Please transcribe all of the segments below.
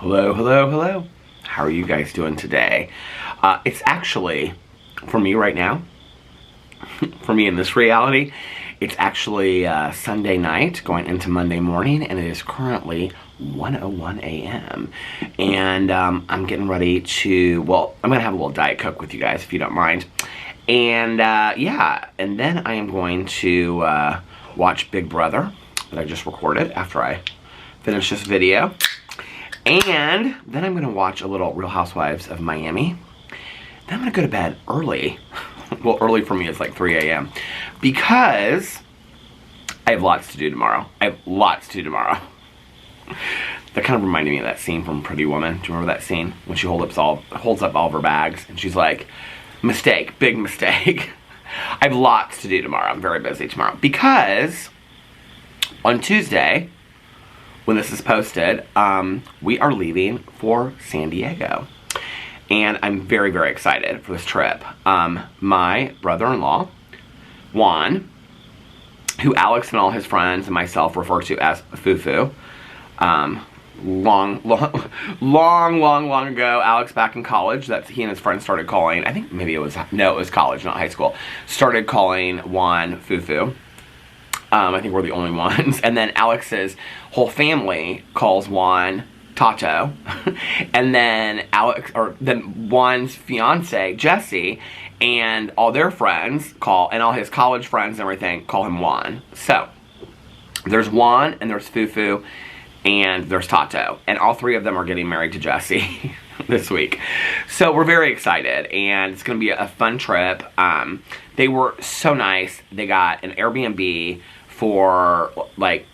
Hello, hello, hello. How are you guys doing today? It's actually, for me right now, for me in this reality, it's actually Sunday night going into Monday morning, and it is currently 1:01 a.m. And I'm getting ready to, well, I'm going to have a little Diet Coke with you guys if you don't mind. And yeah, and then I am going to watch Big Brother that I just recorded after I finish this video. And then I'm going to watch a little Real Housewives of Miami. Then I'm going to go to bed early. Well, early for me is like 3 a.m. because I have lots to do tomorrow. That kind of reminded me of that scene from Pretty Woman. Do you remember that scene? When she holds up all of her bags and she's like, mistake, big mistake. I have lots to do tomorrow. I'm very busy tomorrow. Because on Tuesday, when this is posted, we are leaving for San Diego. And I'm very, very excited for this trip. My brother-in-law, Juan, who Alex and all his friends and myself refer to as Fufu. Long ago, Alex back in college, that he and his friends started calling, I think maybe it was college, not high school, started calling Juan Fufu. I think we're the only ones. And then Alex's whole family calls Juan Tato. And then Juan's fiance, Jessie, and all their friends and all his college friends and everything call him Juan. So, there's Juan, and there's Fufu, and there's Tato. And all three of them are getting married to Jessie this week. So we're very excited, and it's going to be a fun trip. They were so nice. They got an Airbnb for, like,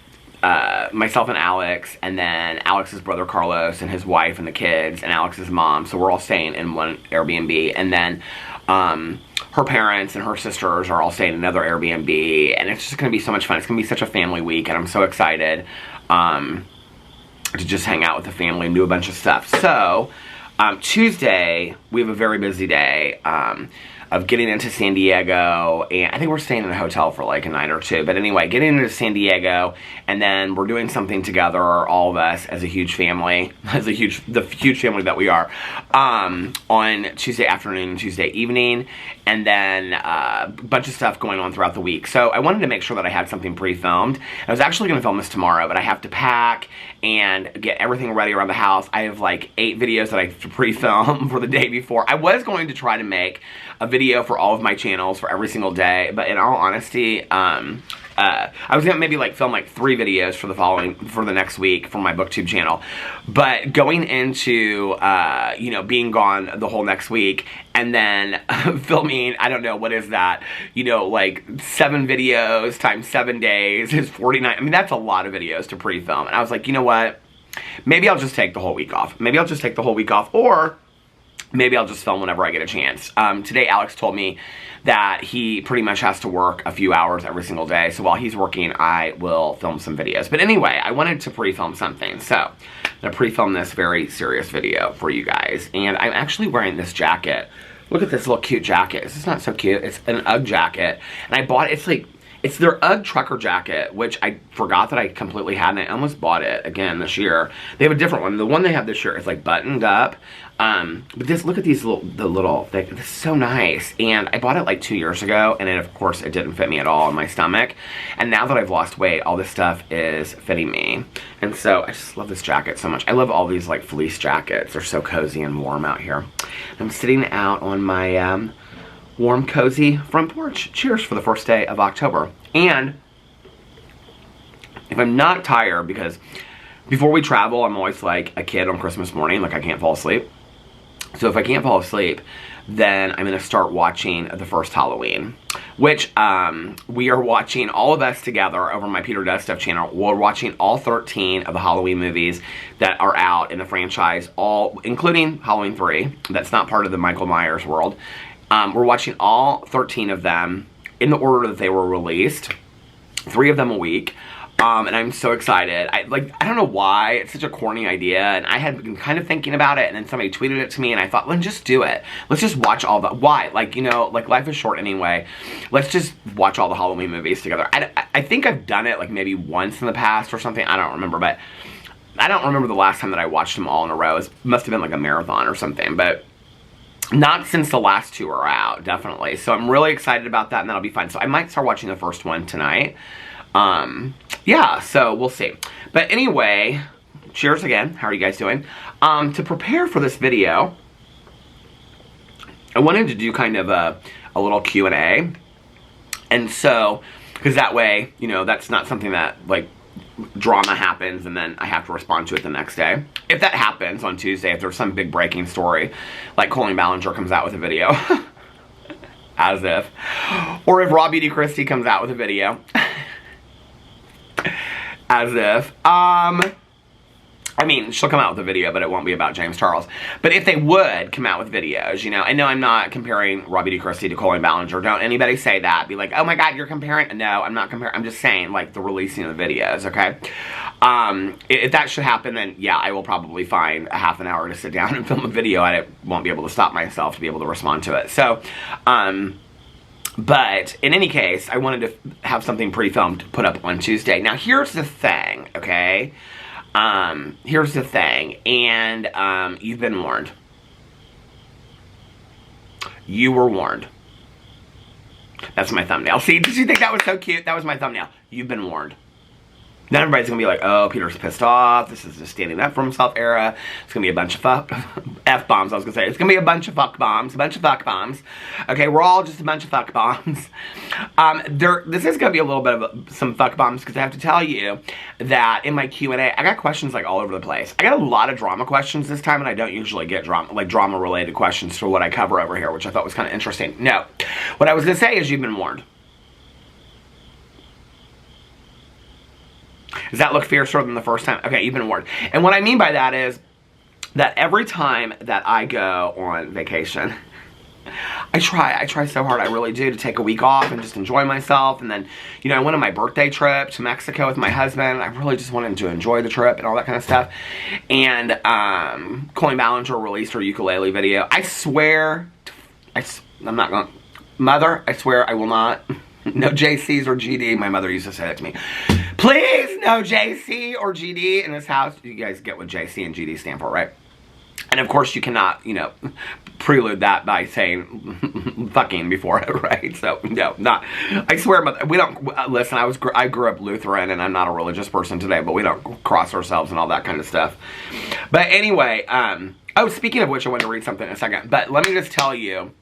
myself and Alex, and then Alex's brother Carlos, and his wife and the kids, and Alex's mom. So we're all staying in one Airbnb. And then her parents and her sisters are all staying in another Airbnb. And it's just going to be so much fun. It's going to be such a family week, and I'm so excited to just hang out with the family and do a bunch of stuff. So Tuesday, we have a very busy day of getting into San Diego, and I think we're staying in a hotel for like a night or two. But anyway, getting into San Diego, and then we're doing something together, all of us as a huge family, the huge family that we are, on Tuesday afternoon and Tuesday evening, and then a bunch of stuff going on throughout the week. So I wanted to make sure that I had something pre-filmed. I was actually going to film this tomorrow, but I have to pack and get everything ready around the house. I have like 8 videos that I have to pre-film for the day before. I was going to try to make a video for all of my channels for every single day, but in all honesty, I was gonna maybe like film like 3 videos for the next week for my BookTube channel. But going into you know, being gone the whole next week, and then filming, I don't know, what is that, you know, like 7 videos times 7 days is 49. I mean, that's a lot of videos to pre-film. And I was like, you know what, maybe I'll just take the whole week off. Or maybe I'll just film whenever I get a chance. Today, Alex told me that he pretty much has to work a few hours every single day. So while he's working, I will film some videos. But anyway, I wanted to pre-film something. So I'm going to pre-film this very serious video for you guys. And I'm actually wearing this jacket. Look at this little cute jacket. This is not so cute. It's an UGG jacket. And I bought it. It's their UGG trucker jacket, which I forgot that I completely had, and I almost bought it again this year. They have a different one. The one they have this year is like buttoned up. But look at these this is so nice. And I bought it like 2 years ago, and of course it didn't fit me at all in my stomach. And now that I've lost weight, all this stuff is fitting me. And so I just love this jacket so much. I love all these like fleece jackets. They're so cozy and warm out here. I'm sitting out on my warm, cozy front porch. Cheers for the first day of October. And if I'm not tired, because before we travel, I'm always like a kid on Christmas morning, like I can't fall asleep. So if I can't fall asleep, then I'm going to start watching the first Halloween, which we are watching, all of us together over my Peter Does Stuff channel. We're watching all 13 of the Halloween movies that are out in the franchise, all including Halloween 3. That's not part of the Michael Myers world. We're watching all 13 of them in the order that they were released, 3 of them a week. And I'm so excited. I don't know why, it's such a corny idea, and I had been kind of thinking about it, and then somebody tweeted it to me, and I thought, let's just do it. Let's just watch all the, why? Like, you know, like, life is short anyway. Let's just watch all the Halloween movies together. I think I've done it, like, maybe once in the past or something, I don't remember, but I don't remember the last time that I watched them all in a row. It must have been like a marathon or something, but not since the last 2 are out, definitely. So I'm really excited about that, and that'll be fun. So I might start watching the first one tonight. Yeah, so we'll see. But anyway, cheers again. How are you guys doing? To prepare for this video, I wanted to do kind of a little Q&A. And so, because that way, you know, that's not something that, like, drama happens and then I have to respond to it the next day. If that happens on Tuesday, if there's some big breaking story, like Colleen Ballinger comes out with a video, as if, or if Raw Beauty Christie comes out with a video, as if, I mean, she'll come out with a video, but it won't be about James Charles. But if they would come out with videos, you know, and no, I'm not comparing Raw Beauty Christie to Colleen Ballinger. Don't anybody say that. Be like, oh my God, you're comparing. No, I'm not comparing. I'm just saying, like, the releasing of the videos, okay? If that should happen, then yeah, I will probably find a half an hour to sit down and film a video. I won't be able to stop myself to be able to respond to it. So, but in any case, I wanted to have something pre-filmed to put up on Tuesday. Now, here's the thing, okay? Here's the thing, and, you've been warned. You were warned. That's my thumbnail. See, did you think that was so cute? That was my thumbnail. You've been warned. Then everybody's gonna be like, oh, Peter's pissed off. This is just standing up for himself era. It's gonna be a bunch of F-bombs, I was gonna say. It's gonna be a bunch of fuck bombs. A bunch of fuck bombs. Okay, we're all just a bunch of fuck bombs. This is gonna be a little bit of some fuck bombs, because I have to tell you that in my Q&A, I got questions like all over the place. I got a lot of drama questions this time, and I don't usually get drama-related questions for what I cover over here, which I thought was kind of interesting. No. What I was gonna say is you've been warned. Does that look fiercer than the first time? Okay, you've been warned. And what I mean by that is that every time that I go on vacation, I try so hard, I really do, to take a week off and just enjoy myself. And then, you know, I went on my birthday trip to Mexico with my husband. I really just wanted to enjoy the trip and all that kind of stuff. And Colleen Ballinger released her ukulele video. I swear, I'm not going to, Mother, I swear I will not. No JCs or GD. My mother used to say that to me. Please, no JC or GD in this house. You guys get what JC and GD stand for, right? And of course, you cannot, you know, prelude that by saying fucking before it, right? So, no, not. I swear, we don't, listen, I grew up Lutheran, and I'm not a religious person today, but we don't cross ourselves and all that kind of stuff. But anyway, oh, speaking of which, I want to read something in a second. But let me just tell you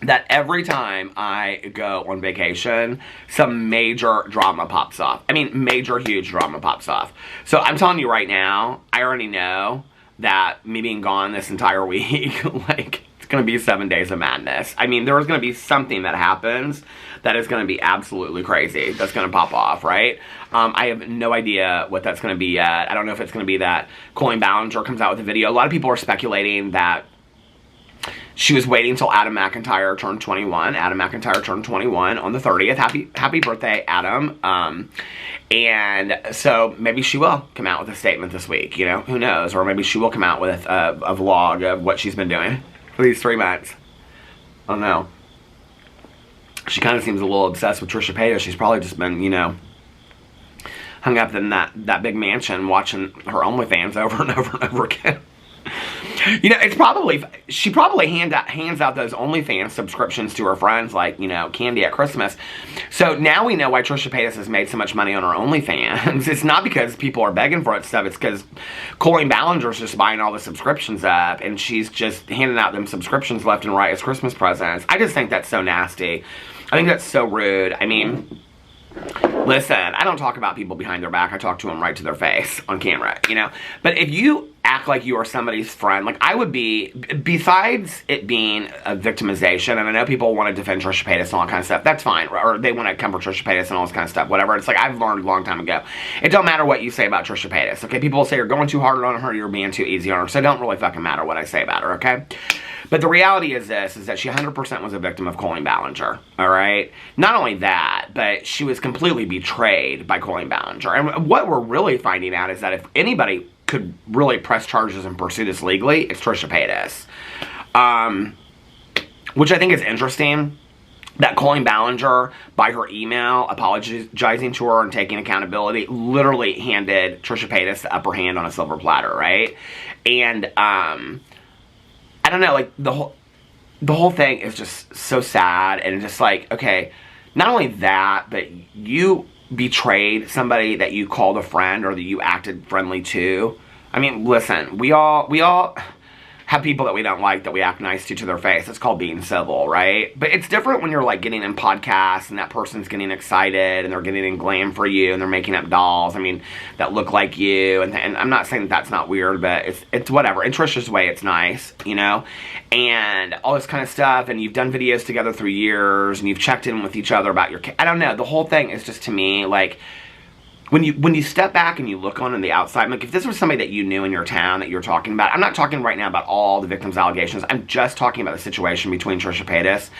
that every time I go on vacation, some major drama pops off. I mean, major, huge drama pops off. So I'm telling you right now, I already know that me being gone this entire week, like, it's going to be 7 days of madness. I mean, there's going to be something that happens that is going to be absolutely crazy. That's going to pop off, right? I have no idea what that's going to be yet. I don't know if it's going to be that Colleen Ballinger comes out with a video. A lot of people are speculating that she was waiting until Adam McIntyre turned 21. Adam McIntyre turned 21 on the 30th. Happy birthday, Adam. And so maybe she will come out with a statement this week, you know, who knows? Or maybe she will come out with a vlog of what she's been doing for these 3 months. I don't know. She kind of seems a little obsessed with Trisha Paytas. She's probably just been, you know, hung up in that big mansion watching her OnlyFans over and over and over again. You know, it's probably, she probably hands out those OnlyFans subscriptions to her friends, like, you know, candy at Christmas. So now we know why Trisha Paytas has made so much money on her OnlyFans. It's not because people are begging for it stuff. It's because Colleen Ballinger's just buying all the subscriptions up, and she's just handing out them subscriptions left and right as Christmas presents. I just think that's so nasty. I think that's so rude. I mean, listen, I don't talk about people behind their back. I talk to them right to their face on camera, you know. But if you act like you are somebody's friend, like I would be, besides it being a victimization, and I know people want to defend Trisha Paytas and all that kind of stuff, that's fine, or they want to come for Trisha Paytas and all this kind of stuff, whatever. It's like, I've learned a long time ago, it don't matter what you say about Trisha Paytas, okay? People will say you're going too hard on her, you're being too easy on her, so it don't really fucking matter what I say about her, okay? But the reality is this, is that she 100% was a victim of Colleen Ballinger, all right? Not only that, but she was completely betrayed by Colleen Ballinger. And what we're really finding out is that if anybody could really press charges and pursue this legally, it's Trisha Paytas. Which I think is interesting. that Colleen Ballinger, by her email, apologizing to her and taking accountability, literally handed Trisha Paytas the upper hand on a silver platter, right? And, I don't know, like, the whole thing is just so sad, and just like, okay, not only that, but you betrayed somebody that you called a friend or that you acted friendly to. I mean, listen, we all have people that we don't like that we act nice to their face. It's called being civil, right? But it's different when you're like getting in podcasts and that person's getting excited and they're getting in glam for you and they're making up dolls, I mean, that look like you. And I'm not saying that that's not weird, but it's whatever. In Trisha's way, it's nice, you know? And all this kind of stuff. And you've done videos together through years and you've checked in with each other about your I don't know. The whole thing is just, to me, like, when you step back and you look on the outside, like if this was somebody that you knew in your town that you're talking about, I'm not talking right now about all the victims' allegations, I'm just talking about the situation between Trisha Paytas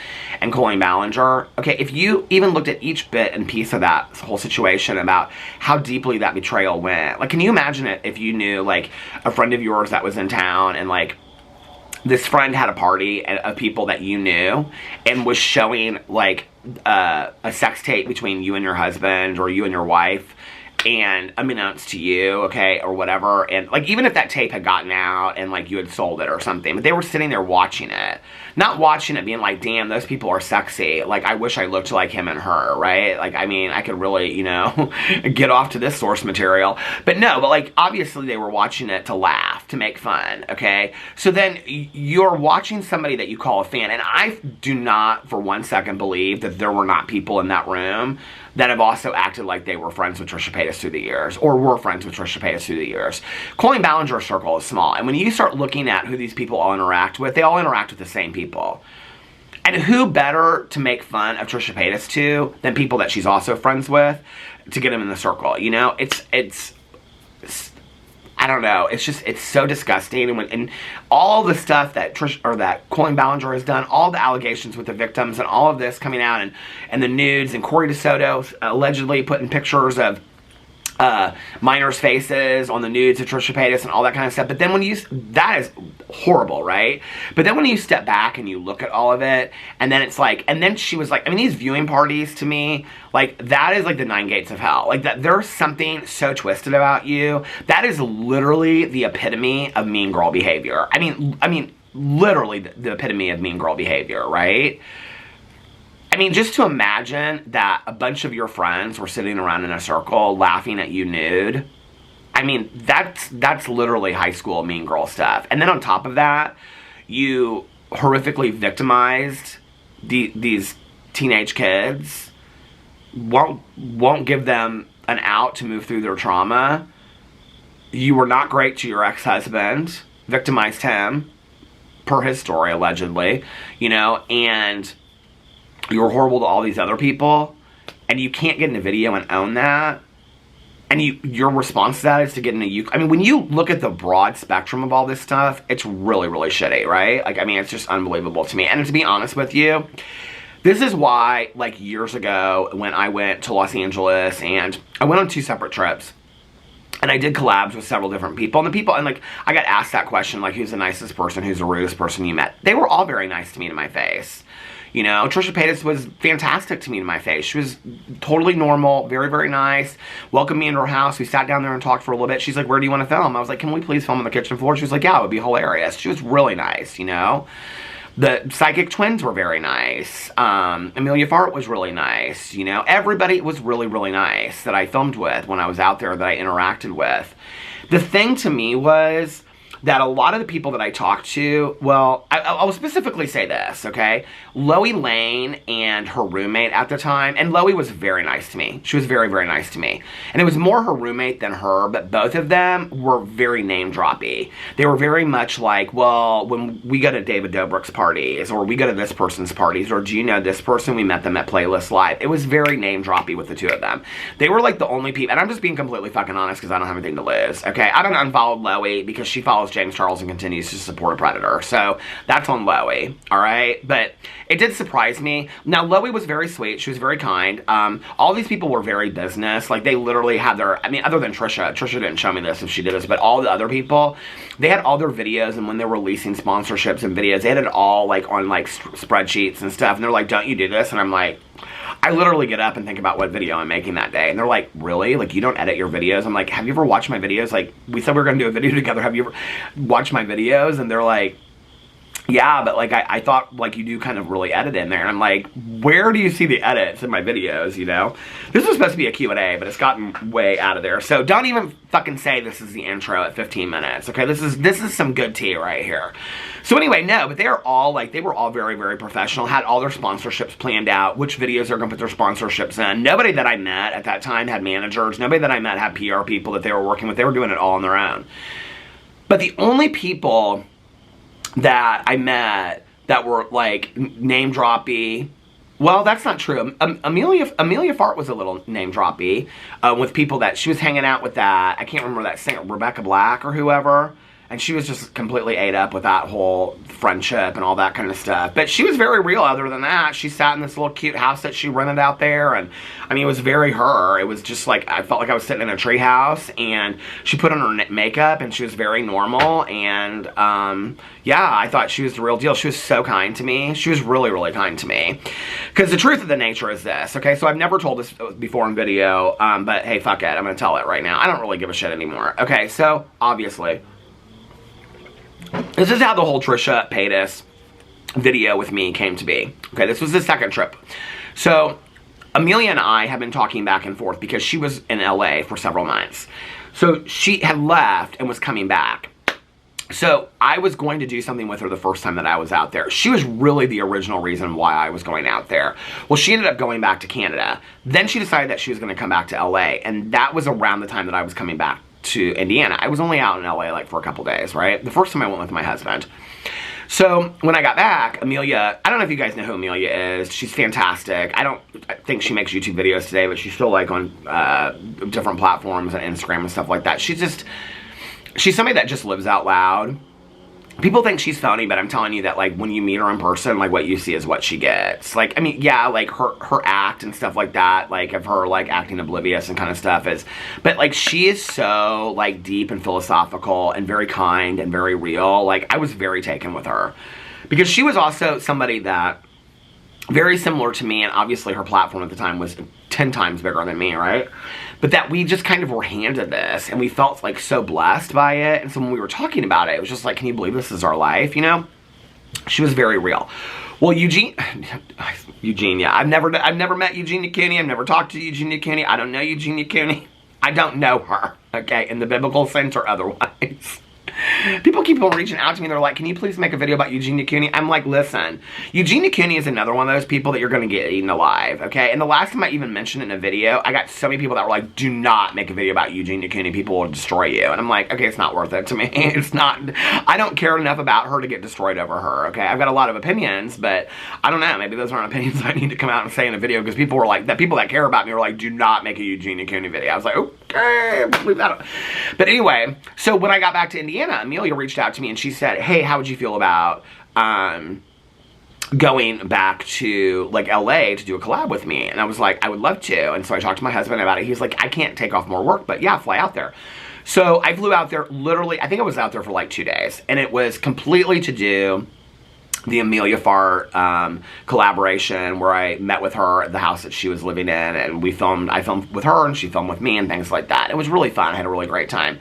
and Colleen Ballinger. Okay, if you even looked at each bit and piece of that whole situation about how deeply that betrayal went, like, can you imagine it if you knew, like, a friend of yours that was in town and, like, this friend had a party of people that you knew and was showing, like, a sex tape between you and your husband or you and your wife, and unbeknownst to you, okay, or whatever, and, like, even if that tape had gotten out and, like, you had sold it or something, but they were sitting there watching it, not watching it being like, damn, those people are sexy, like, I wish I looked like him and her, right? Like, I mean, I could really, you know, get off to this source material, but no, but, like, obviously they were watching it to laugh, to make fun, okay? So then you're watching somebody that you call a fan, and I do not for 1 second believe that there were not people in that room that have also acted like they were friends with Trisha Paytas through the years, or were friends with Trisha Paytas through the years. Colleen Ballinger's circle is small, and when you start looking at who these people all interact with, they all interact with the same people. And who better to make fun of Trisha Paytas to than people that she's also friends with to get them in the circle, you know? It's I don't know. It's just, it's so disgusting. And all the stuff that that Colleen Ballinger has done, all the allegations with the victims and all of this coming out, and the nudes, and Corey DeSoto allegedly putting pictures of minors' faces on the nudes of Trisha Paytas and all that kind of stuff. But then that is horrible, right? But then when you step back and you look at all of it, and then it's like, and then she was like, I mean, these viewing parties, to me, like, that is like the 9 gates of hell. Like, that there's something so twisted about you. That is literally the epitome of mean girl behavior. I mean, literally the epitome of mean girl behavior, right? I mean, just to imagine that a bunch of your friends were sitting around in a circle laughing at you nude. I mean, that's literally high school mean girl stuff. And then on top of that, you horrifically victimized these teenage kids. Won't give them an out to move through their trauma. You were not great to your ex-husband. Victimized him, per his story, allegedly. You know, and you were horrible to all these other people, and you can't get in a video and own that, and your response to that is to get in a I mean, when you look at the broad spectrum of all this stuff, it's really, really shitty, right? Like, I mean, it's just unbelievable to me. And to be honest with you, this is why, like, years ago, when I went to Los Angeles, and I went on 2 separate trips, and I did collabs with several different people, and like, I got asked that question, like, who's the nicest person, who's the rudest person you met? They were all very nice to me to my face. You know, Trisha Paytas was fantastic to me in my face. She was totally normal, very, very nice, welcomed me into her house. We sat down there and talked for a little bit. She's like, where do you want to film? I was like, can we please film on the kitchen floor? She was like, yeah, it would be hilarious. She was really nice, you know. The Psychic Twins were very nice. Amelia Fart was really nice, you know. Everybody was really, really nice that I filmed with when I was out there, that I interacted with. The thing to me was that a lot of the people that I talked to, well, I'll specifically say this, okay? Loie Lane and her roommate at the time, and Loie was very nice to me. She was very, very nice to me. And it was more her roommate than her, but both of them were very name-droppy. They were very much like, well, when we go to David Dobrik's parties, or we go to this person's parties, or do you know this person? We met them at Playlist Live. It was very name-droppy with the two of them. They were like the only people, and I'm just being completely fucking honest because I don't have anything to lose, okay? I don't unfollowed Loie because she follows James Charles and continues to support a predator. So that's on Loey, all right? But it did surprise me. Now, Loey was very sweet. She was very kind. All these people were very business. Like, they literally had their, I mean, other than Trisha didn't show me this if she did this, but all the other people, they had all their videos, and when they were releasing sponsorships and videos, they had it all, like, on, like, spreadsheets and stuff, and they're like, don't you do this? And I'm like, I literally get up and think about what video I'm making that day. And they're like, really? Like, you don't edit your videos? I'm like, have you ever watched my videos? Like, we said we were going to do a video together. Have you ever watched my videos? And they're like, yeah, but like, I thought like you do kind of really edit in there. And I'm like, where do you see the edits in my videos, you know? This was supposed to be a Q&A, but it's gotten way out of there. So don't even fucking say this is the intro at 15 minutes, okay? This is some good tea right here. So anyway, no, but they were all very, very professional, had all their sponsorships planned out, which videos they're going to put their sponsorships in. Nobody that I met at that time had managers. Nobody that I met had PR people that they were working with. They were doing it all on their own. But the only people that I met that were like name droppy, well, that's not true. Amelia Fart was a little name droppy with people that she was hanging out with. That I can't remember that singer, Rebecca Black or whoever, and she was just completely ate up with that whole friendship and all that kind of stuff. But she was very real. Other than that, she sat in this little cute house that she rented out there, and I mean, it was very her. It was just like, I felt like I was sitting in a tree house, and she put on her makeup, and she was very normal, and yeah, I thought she was the real deal. She was so kind to me. She was really, really kind to me. Because the truth of the nature is this, okay? So I've never told this before in video, but hey, fuck it. I'm going to tell it right now. I don't really give a shit anymore. Okay, so obviously, this is how the whole Trisha Paytas video with me came to be. Okay, this was the second trip. So Amelia and I have been talking back and forth because she was in LA for several months. So she had left and was coming back. So I was going to do something with her the first time that I was out there. She was really the original reason why I was going out there. Well, she ended up going back to Canada. Then she decided that she was going to come back to LA. And that was around the time that I was coming back to Indiana. I was only out in LA like for a couple days, right? The first time I went with my husband. So when I got back, Amelia, I don't know if you guys know who Amelia is. She's fantastic. I think she makes YouTube videos today, but she's still like on different platforms and Instagram and stuff like that. She's somebody that just lives out loud. People think she's phony, but I'm telling you that, like, when you meet her in person, like, what you see is what she gets. Like, I mean, yeah, like, her act and stuff like that, like, of her, like, acting oblivious and kind of stuff is, but, like, she is so, like, deep and philosophical and very kind and very real. Like, I was very taken with her. Because she was also somebody that, very similar to me, and obviously her platform at the time was 10 times bigger than me, right? But that we just kind of were handed this, and we felt like so blessed by it. And so when we were talking about it, it was just like, can you believe this is our life, you know? She was very real. Well, Eugene, yeah, I've never met Eugenia Cooney. I've never talked to Eugenia Cooney. I don't know Eugenia Cooney. I don't know her, okay, in the biblical sense or otherwise. People keep on reaching out to me. They're like, can you please make a video about Eugenia Cooney? I'm like, listen, Eugenia Cooney is another one of those people that you're going to get eaten alive, okay? And the last time I even mentioned it in a video, I got so many people that were like, do not make a video about Eugenia Cooney. People will destroy you. And I'm like, okay, it's not worth it to me. It's not. I don't care enough about her to get destroyed over her, okay? I've got a lot of opinions, but I don't know. Maybe those aren't opinions I need to come out and say in a video, because people were like, people that care about me were like, do not make a Eugenia Cooney video. I was like, okay, leave that up. But anyway, so when I got back to Indiana, Amelia reached out to me and she said, hey, how would you feel about going back to like LA to do a collab with me? And I was like, I would love to. And so I talked to my husband about it. He's like, I can't take off more work, but yeah, fly out there. So I flew out there literally, I think I was out there for like 2 days, and it was completely to do the Amelia Fart collaboration, where I met with her at the house that she was living in, and I filmed with her and she filmed with me and things like that. It was really fun. I had a really great time.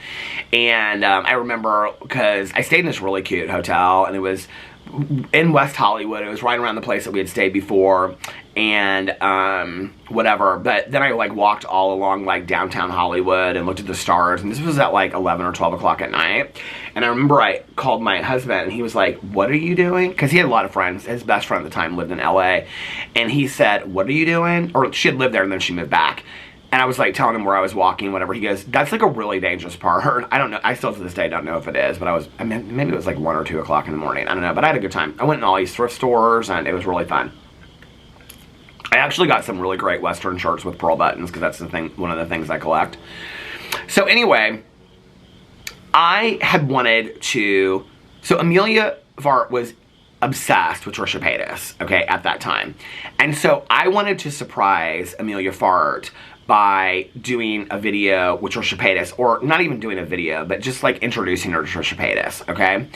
And I remember, because I stayed in this really cute hotel, and it was in West Hollywood. It was right around the place that we had stayed before, and whatever. But then I like walked all along like downtown Hollywood and looked at the stars, and this was at like 11 or 12 o'clock at night. And I remember I called my husband, and he was like, what are you doing? Because he had a lot of friends. His best friend at the time lived in LA, and he said, what are you doing? Or she had lived there and then she moved back. And I was like telling him where I was walking, whatever. He goes, that's like a really dangerous part. I don't know. I still to this day don't know if it is, but I mean, maybe it was like 1 or 2 o'clock in the morning. I don't know, but I had a good time. I went in all these thrift stores, and it was really fun. I actually got some really great Western shirts with pearl buttons, because that's one of the things I collect. So anyway, I had wanted to, so Amelia Fart was obsessed with Trisha Paytas, okay, at that time. And so I wanted to surprise Amelia Fart by doing a video with Trisha Paytas, or not even doing a video, but just like introducing her to Trisha Paytas, okay?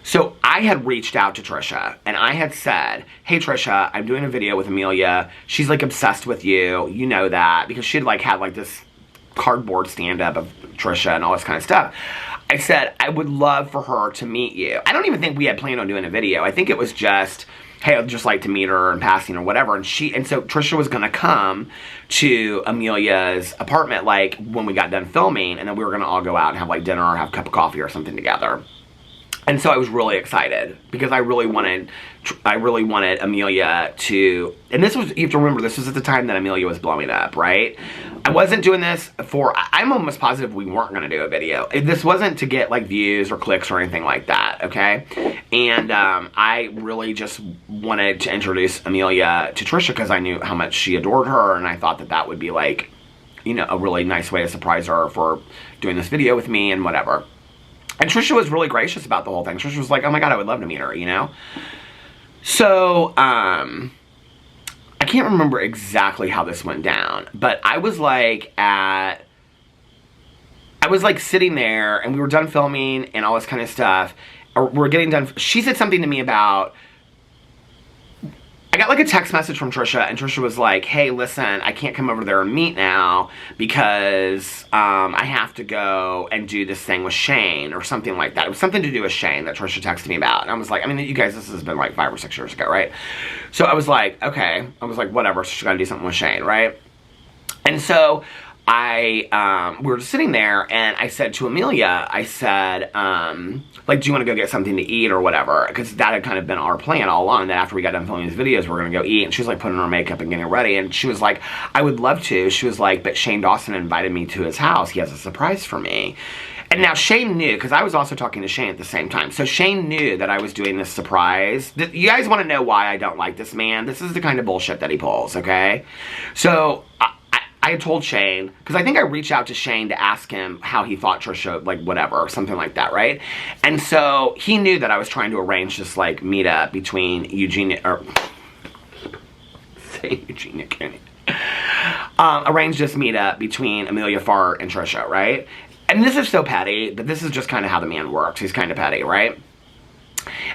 So I had reached out to Trisha, and I had said, hey Trisha, I'm doing a video with Amelia. She's like obsessed with you, you know that, because she'd like had like this cardboard stand-up of Trisha and all this kind of stuff. I said, I would love for her to meet you. I don't even think we had planned on doing a video. I think it was just, hey, I'd just like to meet her in passing or whatever. And so Trisha was gonna come to Amelia's apartment like when we got done filming, and then we were gonna all go out and have like dinner or have a cup of coffee or something together. And so I was really excited because I really wanted Amelia to, and this was, you have to remember, this was at the time that Amelia was blowing up, right? I wasn't doing this for, I'm almost positive we weren't going to do a video. This wasn't to get like views or clicks or anything like that, okay? And I really just wanted to introduce Amelia to Trisha because I knew how much she adored her, and I thought that that would be like, you know, a really nice way to surprise her for doing this video with me and whatever. And Trisha was really gracious about the whole thing. Trisha was like, oh my God, I would love to meet her, you know? So, I can't remember exactly how this went down, but I was like sitting there, and we were done filming and all this kind of stuff. Or we're getting done. She said something to me about, I got like a text message from Trisha, and Trisha was like, hey, listen, I can't come over there and meet now because I have to go and do this thing with Shane or something like that. It was something to do with Shane that Trisha texted me about. And I was like, I mean, you guys, this has been like 5 or 6 years ago, right? So I was like, okay. I was like, whatever, she's gotta do something with Shane, right? And so we were just sitting there, and I said to Amelia, I said, like, do you want to go get something to eat or whatever? Because that had kind of been our plan all along, that after we got done filming these videos, we were going to go eat. And she was like putting on her makeup and getting ready, and she was like, I would love to. She was like, but Shane Dawson invited me to his house. He has a surprise for me. And now Shane knew, because I was also talking to Shane at the same time. So Shane knew that I was doing this surprise. You guys want to know why I don't like this man? This is the kind of bullshit that he pulls, okay? So I had told Shane, because I think I reached out to Shane to ask him how he thought Trisha, like, whatever, or something like that, right? And so he knew that I was trying to arrange this, like, meetup between Eugenia, or, say Eugenia, can't arrange this meetup between Amelia Fart and Trisha, right? And this is so petty, but this is just kind of how the man works. He's kind of petty, right?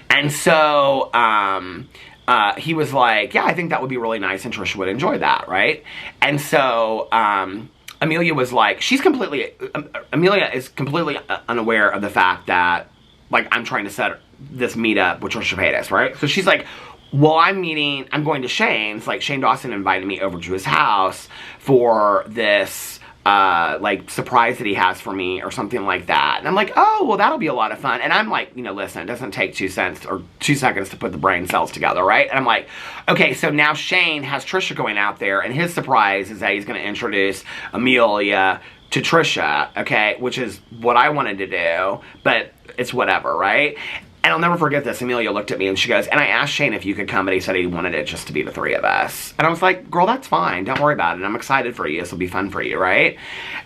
And so, he was like, yeah, I think that would be really nice, and Trisha would enjoy that, right? And so, Amelia was like, Amelia is completely unaware of the fact that, like, I'm trying to set this meetup with Trisha Paytas, right? So she's like, well, I'm going to Shane's, like, Shane Dawson invited me over to his house for this, like, surprise that he has for me or something like that. And I'm like, oh, well, that'll be a lot of fun. And I'm like, you know, listen, it doesn't take 2 cents or 2 seconds to put the brain cells together, right? And I'm like, okay, so now Shane has Trisha going out there, and his surprise is that he's going to introduce Amelia to Trisha, okay, which is what I wanted to do, but it's whatever, right? And I'll never forget this. Amelia looked at me and she goes, and I asked Shane if you could come, but he said he wanted it just to be the 3 of us. And I was like, girl, that's fine. Don't worry about it. I'm excited for you. This will be fun for you, right?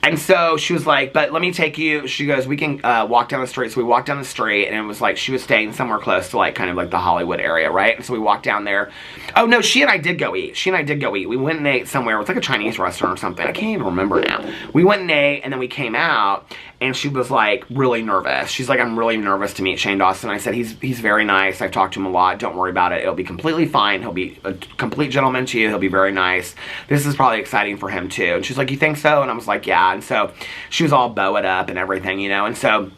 And so she was like, but let me take you. She goes, we can walk down the street. So we walked down the street, and it was like she was staying somewhere close to like kind of like the Hollywood area, right? And so we walked down there. Oh, no, she and I did go eat. We went and ate somewhere. It was like a Chinese restaurant or something. I can't even remember now. We went and ate, and then we came out, and she was like really nervous. She's like, I'm really nervous to meet Shane Dawson. I said, he's very nice. I've talked to him a lot. Don't worry about it. It'll be completely fine. He'll be a complete gentleman to you. He'll be very nice. This is probably exciting for him too. And she's like, you think so? And I was like, yeah. And so she was all bowed up and everything, you know. And so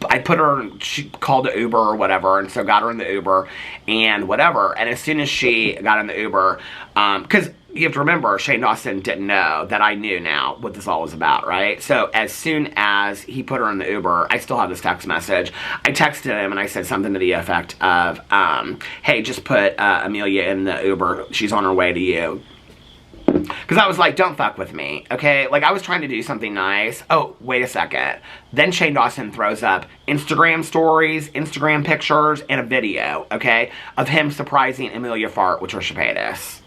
I put her, she called an Uber or whatever, and so got her in the Uber and whatever. And as soon as she got in the Uber, because you have to remember, Shane Dawson didn't know that I knew now what this all was about, right? So as soon as he put her in the Uber, I still have this text message. I texted him and I said something to the effect of, hey, just put Amelia in the Uber. She's on her way to you. Because I was like, don't fuck with me, okay? Like, I was trying to do something nice. Oh, wait a second. Then Shane Dawson throws up Instagram stories, Instagram pictures, and a video, okay, of him surprising Amelia Fart with Trisha Paytas.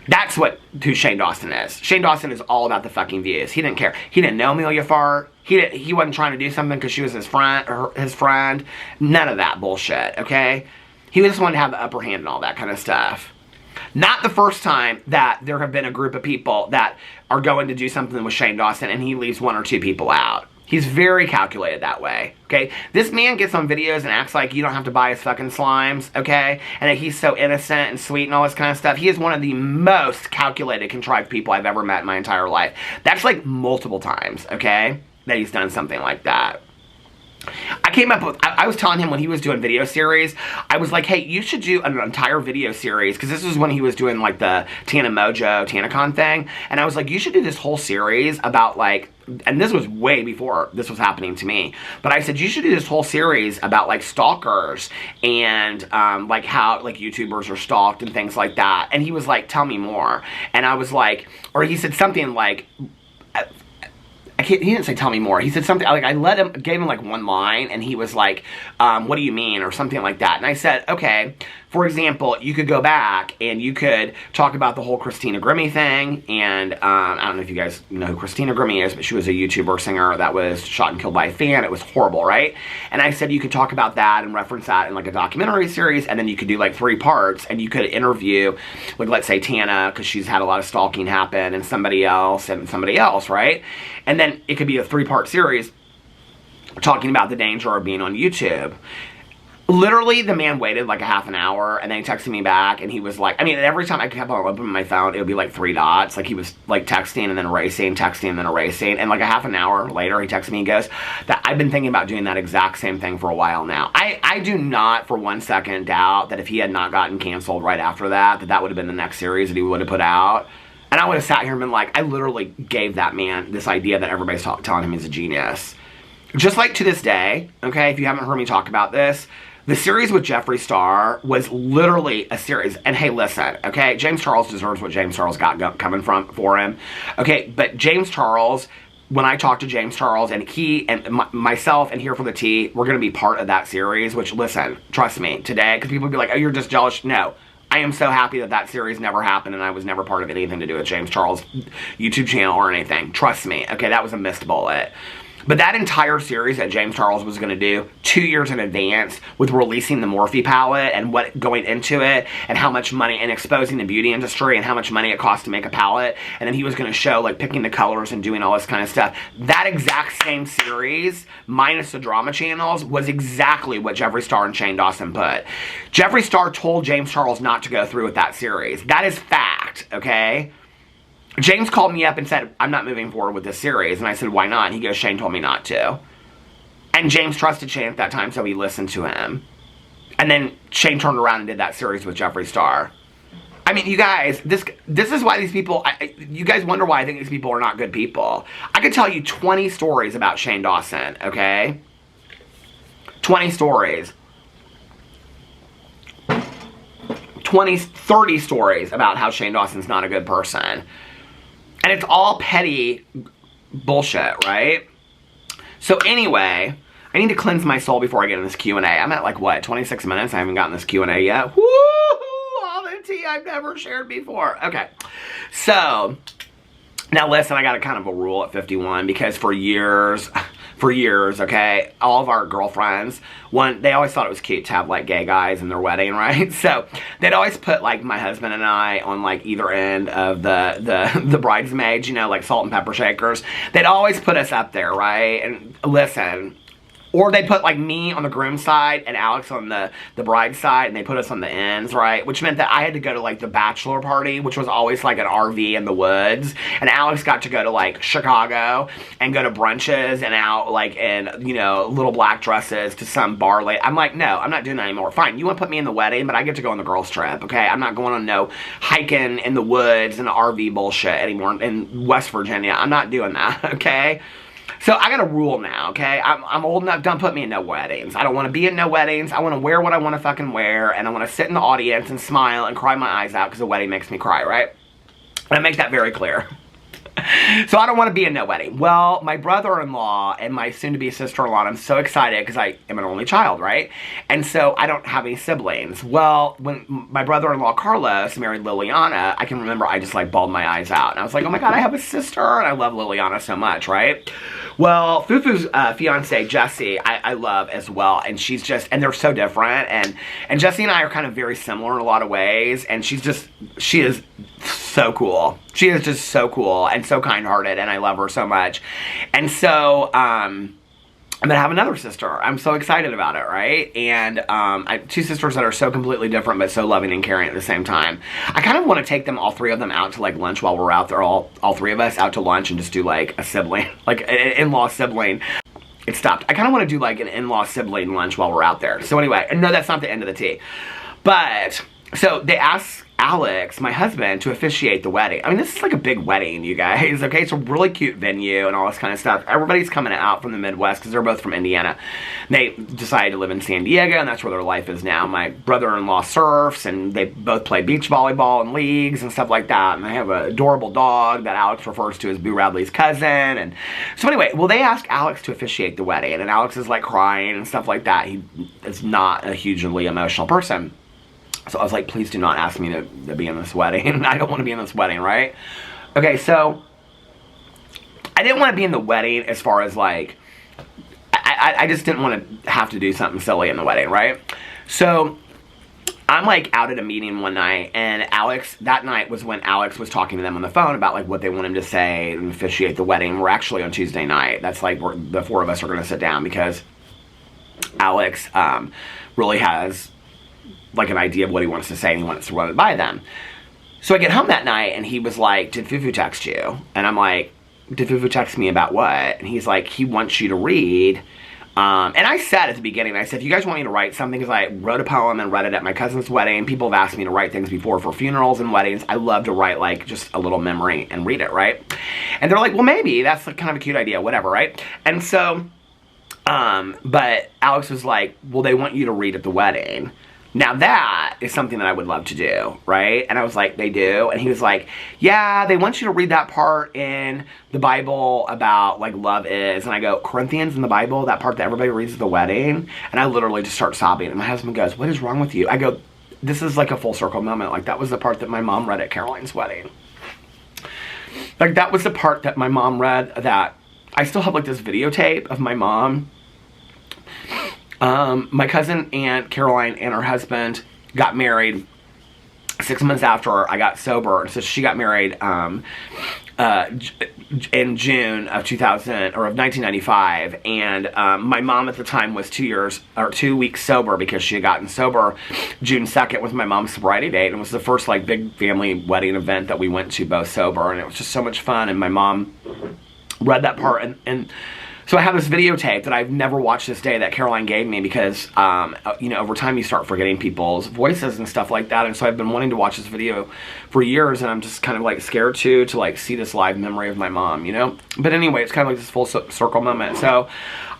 That's who Shane Dawson is. Shane Dawson is all about the fucking views. He didn't care. He didn't know Amelia Fart. He wasn't trying to do something because she was his friend, or his friend. None of that bullshit, okay? He just wanted to have the upper hand and all that kind of stuff. Not the first time that there have been a group of people that are going to do something with Shane Dawson and he leaves 1 or 2 people out. He's very calculated that way, okay? This man gets on videos and acts like you don't have to buy his fucking slimes, okay? And that he's so innocent and sweet and all this kind of stuff. He is one of the most calculated, contrived people I've ever met in my entire life. That's like multiple times, okay? That he's done something like that. I came up with, I was telling him when he was doing video series, I was like, hey, you should do an entire video series, because this was when he was doing like the Tana Mojo, TanaCon thing, and I was like, you should do this whole series about like, and this was way before this was happening to me, but I said, you should do this whole series about like stalkers and like how like YouTubers are stalked and things like that, and he was like, tell me more, and I was like, or he said something like, he didn't say tell me more. He said something like, gave him like one line, and he was like, what do you mean, or something like that. And I said, okay, for example, you could go back and you could talk about the whole Christina Grimmie thing, and I don't know if you guys know who Christina Grimmie is, but she was a YouTuber singer that was shot and killed by a fan. It was horrible, right? And I said you could talk about that and reference that in like a documentary series, and then you could do like 3 parts, and you could interview, like let's say Tana, because she's had a lot of stalking happen, and somebody else, right? And then it could be a 3-part series talking about the danger of being on YouTube. Literally, the man waited like a half an hour, and then he texted me back, and he was like, I mean, every time I kept on opening my phone, it would be like 3 dots. Like, he was like texting and then erasing, texting and then erasing. And like a half an hour later, he texted me and goes, that I've been thinking about doing that exact same thing for a while now. I do not for 1 second doubt that if he had not gotten canceled right after that, that would have been the next series that he would have put out. And I would have sat here and been like, I literally gave that man this idea that everybody's telling him he's a genius. Just like to this day, okay, if you haven't heard me talk about this, the series with Jeffree Star was literally a series. And hey, listen, okay, James Charles deserves what James Charles got coming for him. Okay, but James Charles, when I talked to James Charles, and he and myself and Here for the Tea, we're going to be part of that series, which, listen, trust me, today, because people would be like, oh, you're just jealous. No. I am so happy that that series never happened, and I was never part of anything to do with James Charles' YouTube channel or anything. Trust me. Okay, that was a missed bullet. But that entire series that James Charles was going to do 2 years in advance with releasing the Morphe palette and what going into it and how much money, and exposing the beauty industry and how much money it costs to make a palette, and then he was going to show like picking the colors and doing all this kind of stuff. That exact same series, minus the drama channels, was exactly what Jeffree Star and Shane Dawson put. Jeffree Star told James Charles not to go through with that series. That is fact, okay? James called me up and said, I'm not moving forward with this series. And I said, why not? And he goes, Shane told me not to. And James trusted Shane at that time, so he listened to him. And then Shane turned around and did that series with Jeffree Star. I mean, you guys, this is why these people, you guys wonder why I think these people are not good people. I could tell you 20 stories about Shane Dawson, okay? 20 stories. 30 stories about how Shane Dawson's not a good person. And it's all petty bullshit, right? So anyway, I need to cleanse my soul before I get in this Q&A. I'm at like, what, 26 minutes? I haven't gotten this Q&A yet. Woo! All the tea I've never shared before. Okay. So, now listen, I got a kind of a rule at 51, because for years, okay, all of our girlfriends, they always thought it was cute to have like gay guys in their wedding, right? So they'd always put like my husband and I on like either end of the bridesmaids, you know, like salt and pepper shakers. They'd always put us up there, right? And listen, or they put like me on the groom's side and Alex on the bride's side, and they put us on the ends, right? Which meant that I had to go to like the bachelor party, which was always like an RV in the woods, and Alex got to go to like Chicago and go to brunches and out like in, you know, little black dresses to some bar late. I'm like, no, I'm not doing that anymore. Fine, you want to put me in the wedding, but I get to go on the girls trip, okay? I'm not going on no hiking in the woods and the RV bullshit anymore in West Virginia. I'm not doing that, okay? So I got a rule now, okay? I'm old enough, don't put me in no weddings. I don't want to be in no weddings. I want to wear what I want to fucking wear, and I want to sit in the audience and smile and cry my eyes out because the wedding makes me cry, right? And I make that very clear. So I don't want to be in no wedding. Well, my brother-in-law and my soon-to-be sister-in-law, I'm so excited because I am an only child, right? And so I don't have any siblings. Well, when my brother-in-law Carlos married Liliana, I can remember I just like bawled my eyes out. And I was like, oh my God, I have a sister, and I love Liliana so much, right? Well, Fufu's fiance, Jessie, I love as well. And she's just, and they're so different. And Jessie and I are kind of very similar in a lot of ways. And she is so cool. She is just so cool and so kind-hearted, and I love her so much. And so, I'm gonna have another sister. I'm so excited about it, right? And I have two sisters that are so completely different, but so loving and caring at the same time. I kind of want to take them, all three of them, out to like lunch while we're out there, all three of us out to lunch, and just do like a sibling, like an in-law sibling. It stopped. I kind of want to do like an in-law sibling lunch while we're out there. So anyway, and no, that's not the end of the tea. But, so they asked Alex, my husband, to officiate the wedding. I mean, this is like a big wedding, you guys, okay? It's a really cute venue and all this kind of stuff. Everybody's coming out from the Midwest because they're both from Indiana. They decided to live in San Diego, and that's where their life is now. My brother-in-law surfs, and they both play beach volleyball and leagues and stuff like that. And I have an adorable dog that Alex refers to as Boo Radley's cousin. And so anyway, well, they asked Alex to officiate the wedding, and Alex is like crying and stuff like that. He is not a hugely emotional person. So I was like, please do not ask me to be in this wedding. I don't want to be in this wedding, right? Okay, so I didn't want to be in the wedding as far as like, I just didn't want to have to do something silly in the wedding, right? So I'm like out at a meeting one night, and Alex, that night was when Alex was talking to them on the phone about like what they want him to say and officiate the wedding. We're actually on Tuesday night. That's like where the four of us are going to sit down, because Alex really has like an idea of what he wants to say, and he wants to run it by them. So I get home that night, and he was like, did Fufu text you? And I'm like, did Fufu text me about what? And he's like, he wants you to read. And I said at the beginning, I said, if you guys want me to write something, because I wrote a poem and read it at my cousin's wedding. People have asked me to write things before for funerals and weddings. I love to write like just a little memory and read it, right? And they're like, well, maybe that's kind of a cute idea, whatever, right? And so, but Alex was like, well, they want you to read at the wedding. Now that is something that I would love to do, right? And I was like, they do? And he was like, yeah, they want you to read that part in the Bible about like love is. And I go, Corinthians in the Bible, that part that everybody reads at the wedding? And I literally just start sobbing. And my husband goes, what is wrong with you? I go, this is like a full circle moment. Like that was the part that my mom read at Caroline's wedding. Like that was the part that my mom read, that I still have like this videotape of my mom. My cousin Aunt Caroline and her husband got married 6 months after I got sober. So she got married in June of 1995, and my mom at the time was 2 weeks sober, because she had gotten sober. June 2nd was my mom's sobriety date, and it was the first like big family wedding event that we went to both sober, and it was just so much fun. And my mom read that part, and so I have this videotape that I've never watched this day that Caroline gave me, because, you know, over time you start forgetting people's voices and stuff like that. And so I've been wanting to watch this video for years, and I'm just kind of like scared to like see this live memory of my mom, you know? But anyway, it's kind of like this full circle moment. So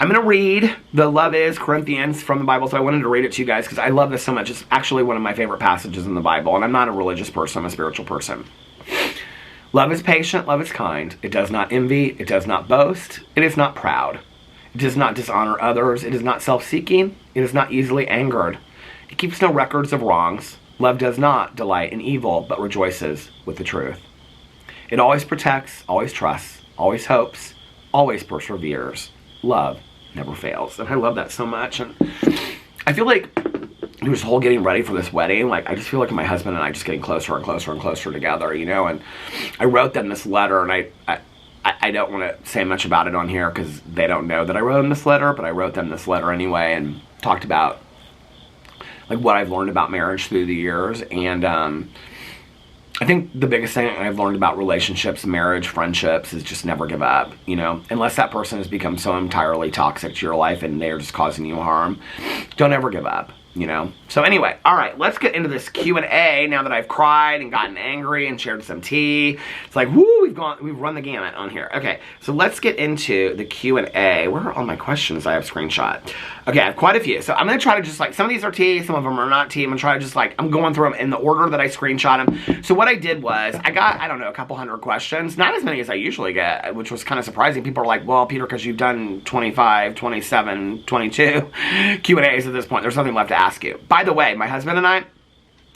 I'm going to read the Love is Corinthians from the Bible. So I wanted to read it to you guys because I love this so much. It's actually one of my favorite passages in the Bible. And I'm not a religious person, I'm a spiritual person. Love is patient, love is kind. It does not envy, it does not boast, it is not proud. It does not dishonor others, it is not self-seeking, it is not easily angered. It keeps no records of wrongs. Love does not delight in evil, but rejoices with the truth. It always protects, always trusts, always hopes, always perseveres. Love never fails. And I love that so much. And I feel like this whole getting ready for this wedding, like I just feel like my husband and I just getting closer and closer and closer together, you know. And I wrote them this letter, and I don't want to say much about it on here because they don't know that I wrote them this letter, but I wrote them this letter anyway, and talked about like what I've learned about marriage through the years. And I think the biggest thing I've learned about relationships, marriage, friendships is just never give up, you know. Unless that person has become so entirely toxic to your life and they're just causing you harm, don't ever give up. you know. So anyway, all right, let's get into this Q&A now that I've cried and gotten angry and shared some tea. It's like, woo, we've run the gamut on here. Okay, so let's get into the Q&A. Where are all my questions I have screenshot? Okay, I have quite a few. So I'm going to try to just like, some of these are tea, some of them are not tea. I'm going to try to just like, I'm going through them in the order that I screenshot them. So what I did was, I got, I don't know, a couple hundred questions. Not as many as I usually get, which was kind of surprising. People are like, well, Peter, because you've done 25, 27, 22 Q&As at this point, there's nothing left to ask you. By the way, my husband and I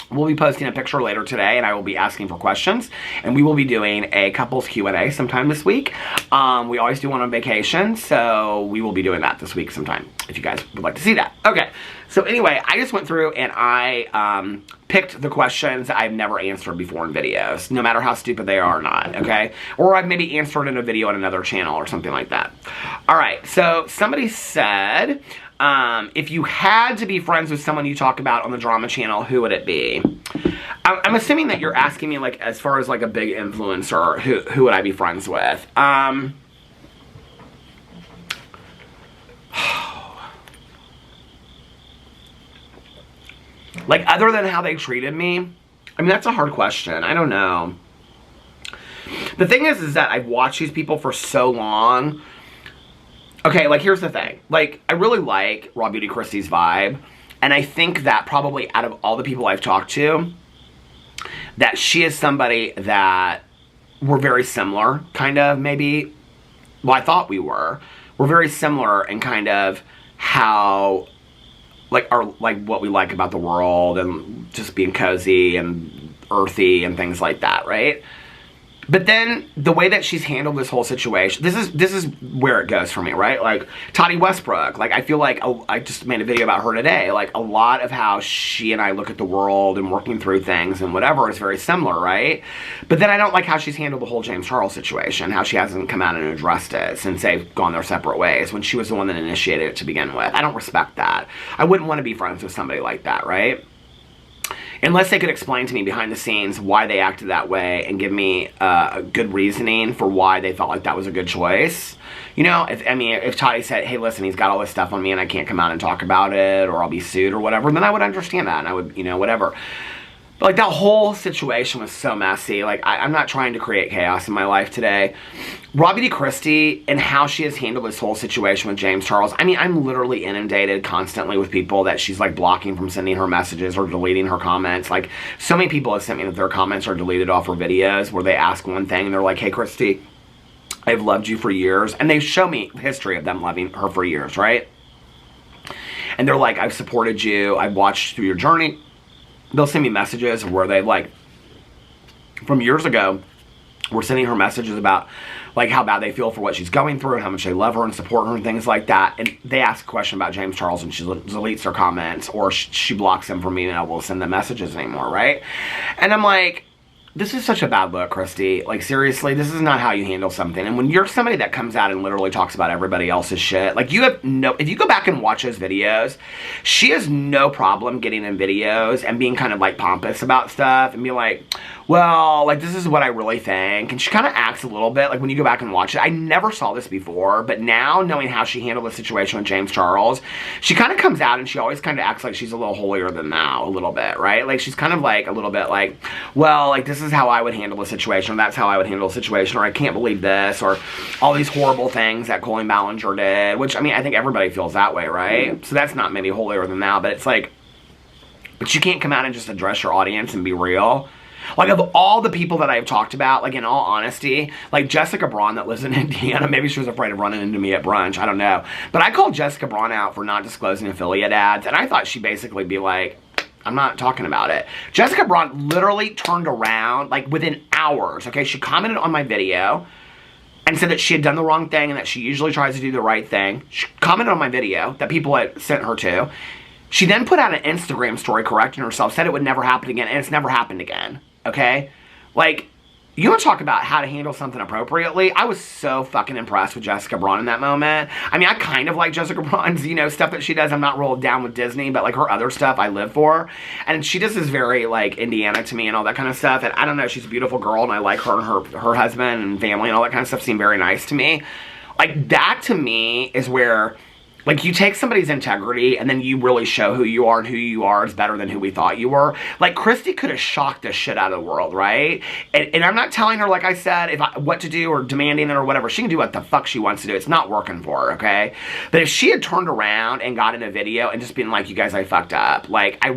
will be posting a picture later today, and I will be asking for questions, and we will be doing a couples Q&A sometime this week. We always do one on vacation, so we will be doing that this week sometime, if you guys would like to see that. Okay, so anyway, I just went through and I picked the questions that I've never answered before in videos, no matter how stupid they are or not, okay? Or I've maybe answered in a video on another channel or something like that. All right, so somebody said, if you had to be friends with someone you talk about on the drama channel, who would it be? I'm assuming that you're asking me, like, as far as, like, a big influencer, who would I be friends with? Like, other than how they treated me? I mean, that's a hard question. I don't know. The thing is that I've watched these people for so long. Okay, like, here's the thing. Like, I really like Raw Beauty Kristy's vibe. And I think that probably out of all the people I've talked to, that she is somebody that we're very similar, kind of, maybe. Well, I thought we were. We're very similar in kind of how, like, what we like about the world and just being cozy and earthy and things like that, right? But then, the way that she's handled this whole situation, this is where it goes for me, right? Like, Tati Westbrook, like, I feel like, I just made a video about her today, like, a lot of how she and I look at the world and working through things and whatever is very similar, right? But then I don't like how she's handled the whole James Charles situation, how she hasn't come out and addressed it since they've gone their separate ways, when she was the one that initiated it to begin with. I don't respect that. I wouldn't want to be friends with somebody like that, right? Unless they could explain to me behind the scenes why they acted that way and give me a good reasoning for why they felt like that was a good choice. You know, if Tati said, hey, listen, he's got all this stuff on me and I can't come out and talk about it, or I'll be sued or whatever, then I would understand that and I would, you know, whatever. But, like, that whole situation was so messy. Like, I'm not trying to create chaos in my life today. Raw Beauty Kristi and how she has handled this whole situation with James Charles. I mean, I'm literally inundated constantly with people that she's, like, blocking from sending her messages or deleting her comments. Like, so many people have sent me that their comments are deleted off her videos where they ask one thing and they're like, hey, Kristi, I've loved you for years. And they show me history of them loving her for years, right? And they're like, I've supported you. I've watched through your journey. They'll send me messages where they, like, from years ago, were sending her messages about, like, how bad they feel for what she's going through and how much they love her and support her and things like that. And they ask a question about James Charles and she deletes their comments, or she blocks them from being able to send them messages anymore, right? And I'm like, this is such a bad look, Kristi. Like, seriously, this is not how you handle something. And when you're somebody that comes out and literally talks about everybody else's shit, like, you have no, if you go back and watch those videos, she has no problem getting in videos and being kind of, like, pompous about stuff and being like, well, like, this is what I really think. And she kind of acts a little bit, like, when you go back and watch it. I never saw this before, but now, knowing how she handled the situation with James Charles, she kind of comes out and she always kind of acts like she's a little holier than thou, a little bit, right? Like, she's kind of, like, a little bit like, well, like, this is how I would handle a situation, or that's how I would handle a situation, or I can't believe this, or all these horrible things that Colleen Ballinger did, which, I mean, I think everybody feels that way, right? So that's not maybe holier than thou, but it's like, but you can't come out and just address your audience and be real. Like, of all the people that I've talked about, like, in all honesty, like, Jessica Braun that lives in Indiana, maybe she was afraid of running into me at brunch, I don't know. But I called Jessica Braun out for not disclosing affiliate ads, and I thought she'd basically be like, I'm not talking about it. Jessica Braun literally turned around, like, within hours, okay? She commented on my video and said that she had done the wrong thing and that she usually tries to do the right thing. She commented on my video that people had sent her to. She then put out an Instagram story correcting herself, said it would never happen again, and it's never happened again. Okay? Like, you want to talk about how to handle something appropriately? I was so fucking impressed with Jessica Braun in that moment. I mean, I kind of like Jessica Braun's, you know, stuff that she does. I'm not rolled down with Disney, but, like, her other stuff I live for. And she just is very, like, Indiana to me and all that kind of stuff. And I don't know, she's a beautiful girl, and I like her and her husband and family and all that kind of stuff seem very nice to me. Like, that to me is where Like, you take somebody's integrity and then you really show who you are, and who you are is better than who we thought you were. Like, Christy could have shocked the shit out of the world, right? And I'm not telling her, like I said, what to do or demanding it or whatever. She can do what the fuck she wants to do. It's not working for her, okay? But if she had turned around and got in a video and just been like, you guys, I fucked up. Like, I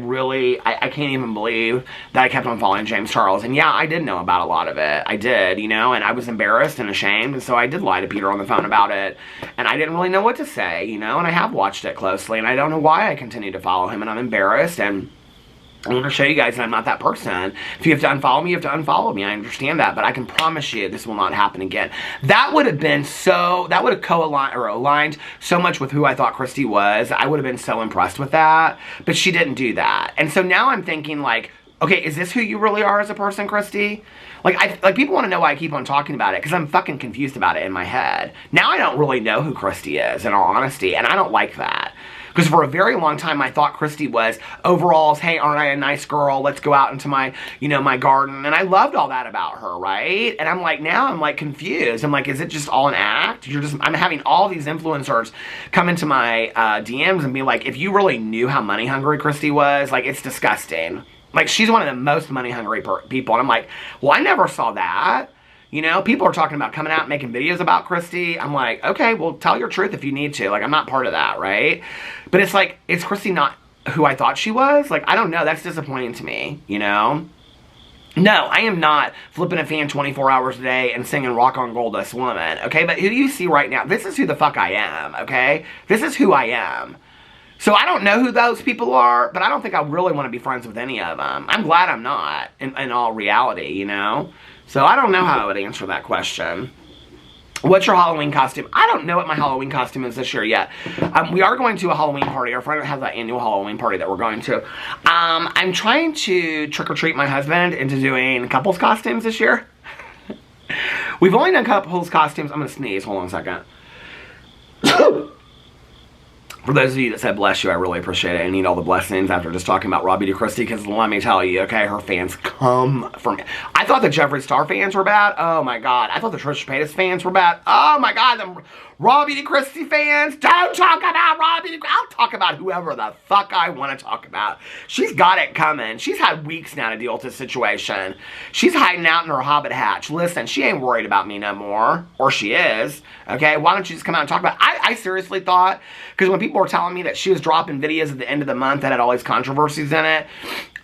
can't even believe that I kept on following James Charles. And yeah, I did know about a lot of it. I did, you know, and I was embarrassed and ashamed. And so I did lie to Peter on the phone about it. And I didn't really know what to say, you know, and I have watched it closely, and I don't know why I continue to follow him, and I'm embarrassed, and I want to show you guys that I'm not that person. If you have to unfollow me, you have to unfollow me. I understand that, but I can promise you this will not happen again. That would have been so, that would have aligned so much with who I thought Christy was. I would have been so impressed with that, but she didn't do that. And so now I'm thinking, like, okay, is this who you really are as a person, Christy? Like, people want to know why I keep on talking about it, because I'm fucking confused about it in my head. Now I don't really know who Christy is, in all honesty, and I don't like that. Because for a very long time, I thought Christy was overalls, hey, aren't I a nice girl? Let's go out into my, you know, my garden. And I loved all that about her, right? And I'm like, now I'm like confused. I'm like, is it just all an act? I'm having all these influencers come into my DMs and be like, if you really knew how money hungry Christy was, like, it's disgusting. Like, she's one of the most money-hungry people. And I'm like, well, I never saw that. You know, people are talking about coming out and making videos about Christy. I'm like, okay, well, tell your truth if you need to. Like, I'm not part of that, right? But it's like, is Christy not who I thought she was? Like, I don't know. That's disappointing to me, you know? No, I am not flipping a fan 24 hours a day and singing Rock on Goldust Woman, okay? But who do you see right now? This is who the fuck I am, okay? This is who I am. So I don't know who those people are, but I don't think I really want to be friends with any of them. I'm glad I'm not, in all reality, you know? So I don't know how I would answer that question. What's your Halloween costume? I don't know what my Halloween costume is this year yet. We are going to a Halloween party. Our friend has that annual Halloween party that we're going to. I'm trying to trick-or-treat my husband into doing couples costumes this year. We've only done couples costumes. I'm going to sneeze. Hold on a second. For those of you that said bless you, I really appreciate it. I need all the blessings after just talking about Robbie DeChristie, because let me tell you, okay, her fans come from... I thought the Jeffree Star fans were bad. Oh my God. I thought the Trish Paytas fans were bad. Oh my God. The Robbie DeChristie fans, don't talk about Robbie DeChristie. I'll talk about whoever the fuck I want to talk about. She's got it coming. She's had weeks now to deal with this situation. She's hiding out in her hobbit hatch. Listen, she ain't worried about me no more. Or she is. Okay, why don't you just come out and talk about it? I seriously thought, because when people were telling me that she was dropping videos at the end of the month that had all these controversies in it,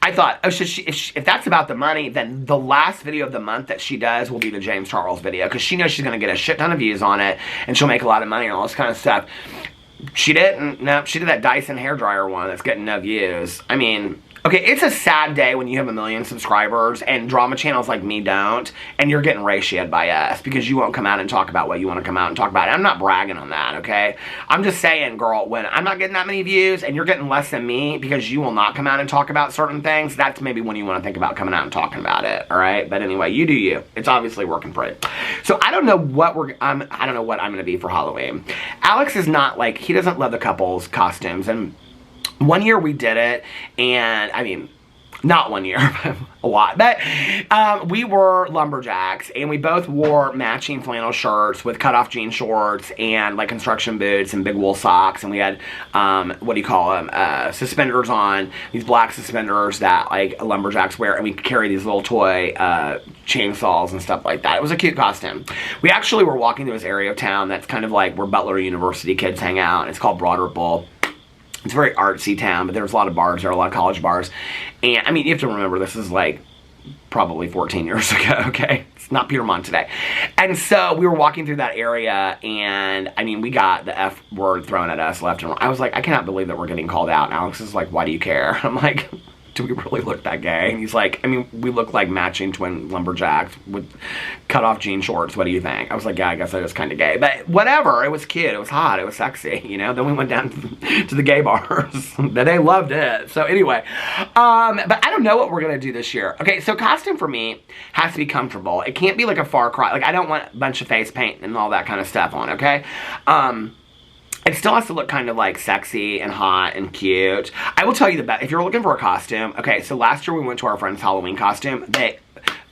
I thought, oh, if that's about the money, then the last video of the month that she does will be the James Charles video, because she knows she's going to get a shit ton of views on it, and she'll make a lot of money and all this kind of stuff. She didn't. No, she did that Dyson hairdryer one that's getting no views. I mean, okay, it's a sad day when you have 1 million subscribers and drama channels like me don't, and you're getting ratioed by us because you won't come out and talk about what you want to come out and talk about. I'm not bragging on that, okay? I'm just saying, girl, when I'm not getting that many views and you're getting less than me because you will not come out and talk about certain things, that's maybe when you want to think about coming out and talking about it, all right? But anyway, you do you. It's obviously working for you. So I don't know what I don't know what I'm going to be for Halloween. Alex is not like, he doesn't love the couples costumes, and one year we did it, and I mean, not 1 year, a lot, but we were lumberjacks, and we both wore matching flannel shirts with cut-off jean shorts and like construction boots and big wool socks, and we had what do you call them, suspenders on, these black suspenders that like lumberjacks wear, and we carry these little toy chainsaws and stuff like that. It was a cute costume. We actually were walking through this area of town that's kind of like where Butler University kids hang out, and it's called Broad Ripple. It's a very artsy town, but there's a lot of bars. There are a lot of college bars. And, I mean, you have to remember, this is like probably 14 years ago, okay? It's not Peter Monn today. And so we were walking through that area, and, I mean, we got the F word thrown at us left and right. I was like, I cannot believe that we're getting called out. And Alex is like, why do you care? I'm like, do we really look that gay? And he's like, I mean, we look like matching twin lumberjacks with cut-off jean shorts. What do you think? I was like, yeah, I guess I was kind of gay. But whatever. It was cute. It was hot. It was sexy, you know? Then we went down to the gay bars. They loved it. So anyway, but I don't know what we're going to do this year. Okay, so costume for me has to be comfortable. It can't be like a far cry. Like, I don't want a bunch of face paint and all that kind of stuff on, okay? It still has to look kind of like sexy and hot and cute. I will tell you the best. If you're looking for a costume, okay, so last year we went to our friend's Halloween costume.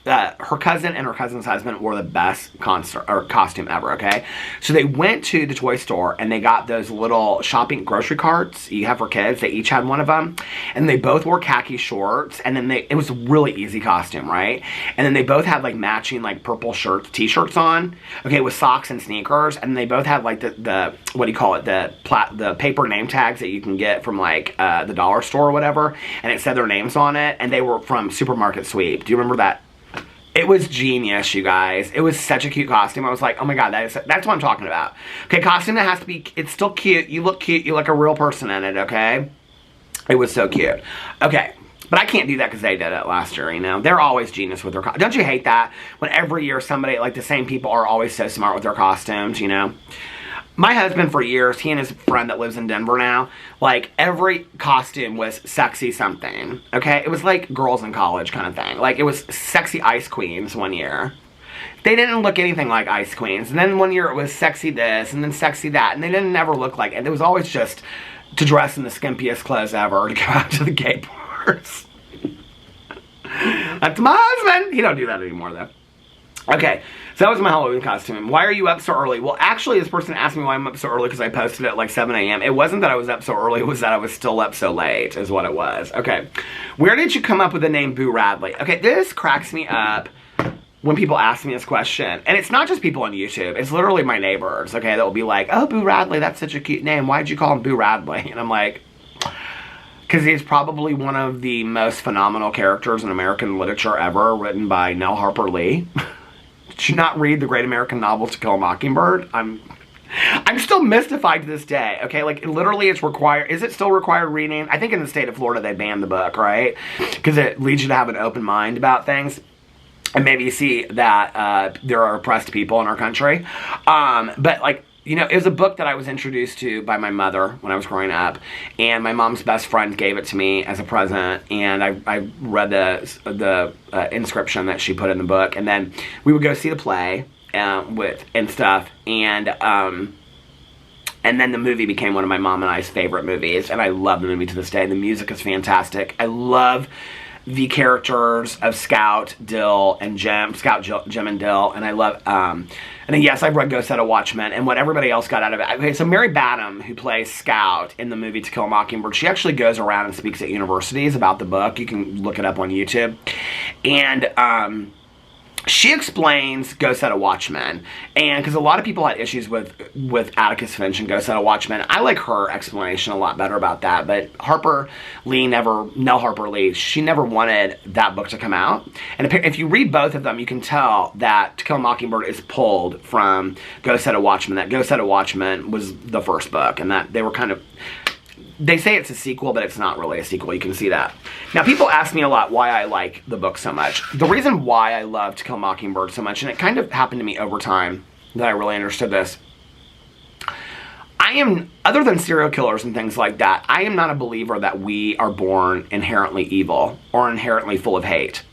her cousin and her cousin's husband wore the best costume ever, okay? So they went to the toy store and they got those little shopping grocery carts you have for kids. They each had one of them. And they both wore khaki shorts. And then it was a really easy costume, right? And then they both had like matching like purple t-shirts on, okay, with socks and sneakers. And they both had like the what do you call it? The paper name tags that you can get from like the dollar store or whatever. And it said their names on it. And they were from Supermarket Sweep. Do you remember that? It was genius, you guys. It was such a cute costume. I was like, oh my god, that's what I'm talking about. Okay, costume that has to be, it's still cute. You look cute. You look a real person in it, okay? It was so cute. Okay, but I can't do that because they did it last year, you know? They're always genius with their costumes. Don't you hate that? When every year somebody, like the same people are always so smart with their costumes, you know? My husband for years, he and his friend that lives in Denver now, like every costume was sexy something, okay? It was like girls in college kind of thing. Like it was sexy ice queens one year. They didn't look anything like ice queens. And then one year it was sexy this and then sexy that. And they didn't never look like it. It was always just to dress in the skimpiest clothes ever to go out to the gay bars. That's my husband. He don't do that anymore though. Okay, so that was my Halloween costume. Why are you up so early? Well, actually, this person asked me why I'm up so early because I posted it at like 7 a.m. It wasn't that I was up so early, it was that I was still up so late, is what it was. Okay, where did you come up with the name Boo Radley? Okay, this cracks me up when people ask me this question. And it's not just people on YouTube, it's literally my neighbors, okay, that will be like, oh, Boo Radley, that's such a cute name. Why'd you call him Boo Radley? And I'm like, because he's probably one of the most phenomenal characters in American literature ever, written by Nell Harper Lee. Did you not read the great American novel To Kill a Mockingbird? I'm still mystified to this day, okay? Like, literally it's required. Is it still required reading? I think in the state of Florida they banned the book, right? Because it leads you to have an open mind about things. And maybe you see that there are oppressed people in our country. But, like, you know, it was a book that I was introduced to by my mother when I was growing up, and my mom's best friend gave it to me as a present, and I read the inscription that she put in the book, and then we would go see the play and stuff, and then the movie became one of my mom and I's favorite movies, and I love the movie to this day. The music is fantastic. I love the characters of Scout, Dill, and Jim. Scout, Jim, and Dill. And I love, and then yes, I've read Ghost Set of Watchmen, and what everybody else got out of it. Okay, so Mary Badham, who plays Scout in the movie To Kill a Mockingbird, she actually goes around and speaks at universities about the book. You can look it up on YouTube. And, she explains Ghost Set of Watchmen, and because a lot of people had issues with Atticus Finch and Ghost Set of Watchmen, I like her explanation a lot better about that. But Nell Harper Lee, she never wanted that book to come out. And if you read both of them, you can tell that To Kill a Mockingbird is pulled from Ghost Set of Watchmen. That Ghost Set of Watchmen was the first book, and that they were kind of. They say it's a sequel, but it's not really a sequel. You can see that. Now, people ask me a lot why I like the book so much. The reason why I love To Kill a Mockingbird so much, and it kind of happened to me over time that I really understood this. Other than serial killers and things like that, I am not a believer that we are born inherently evil or inherently full of hate.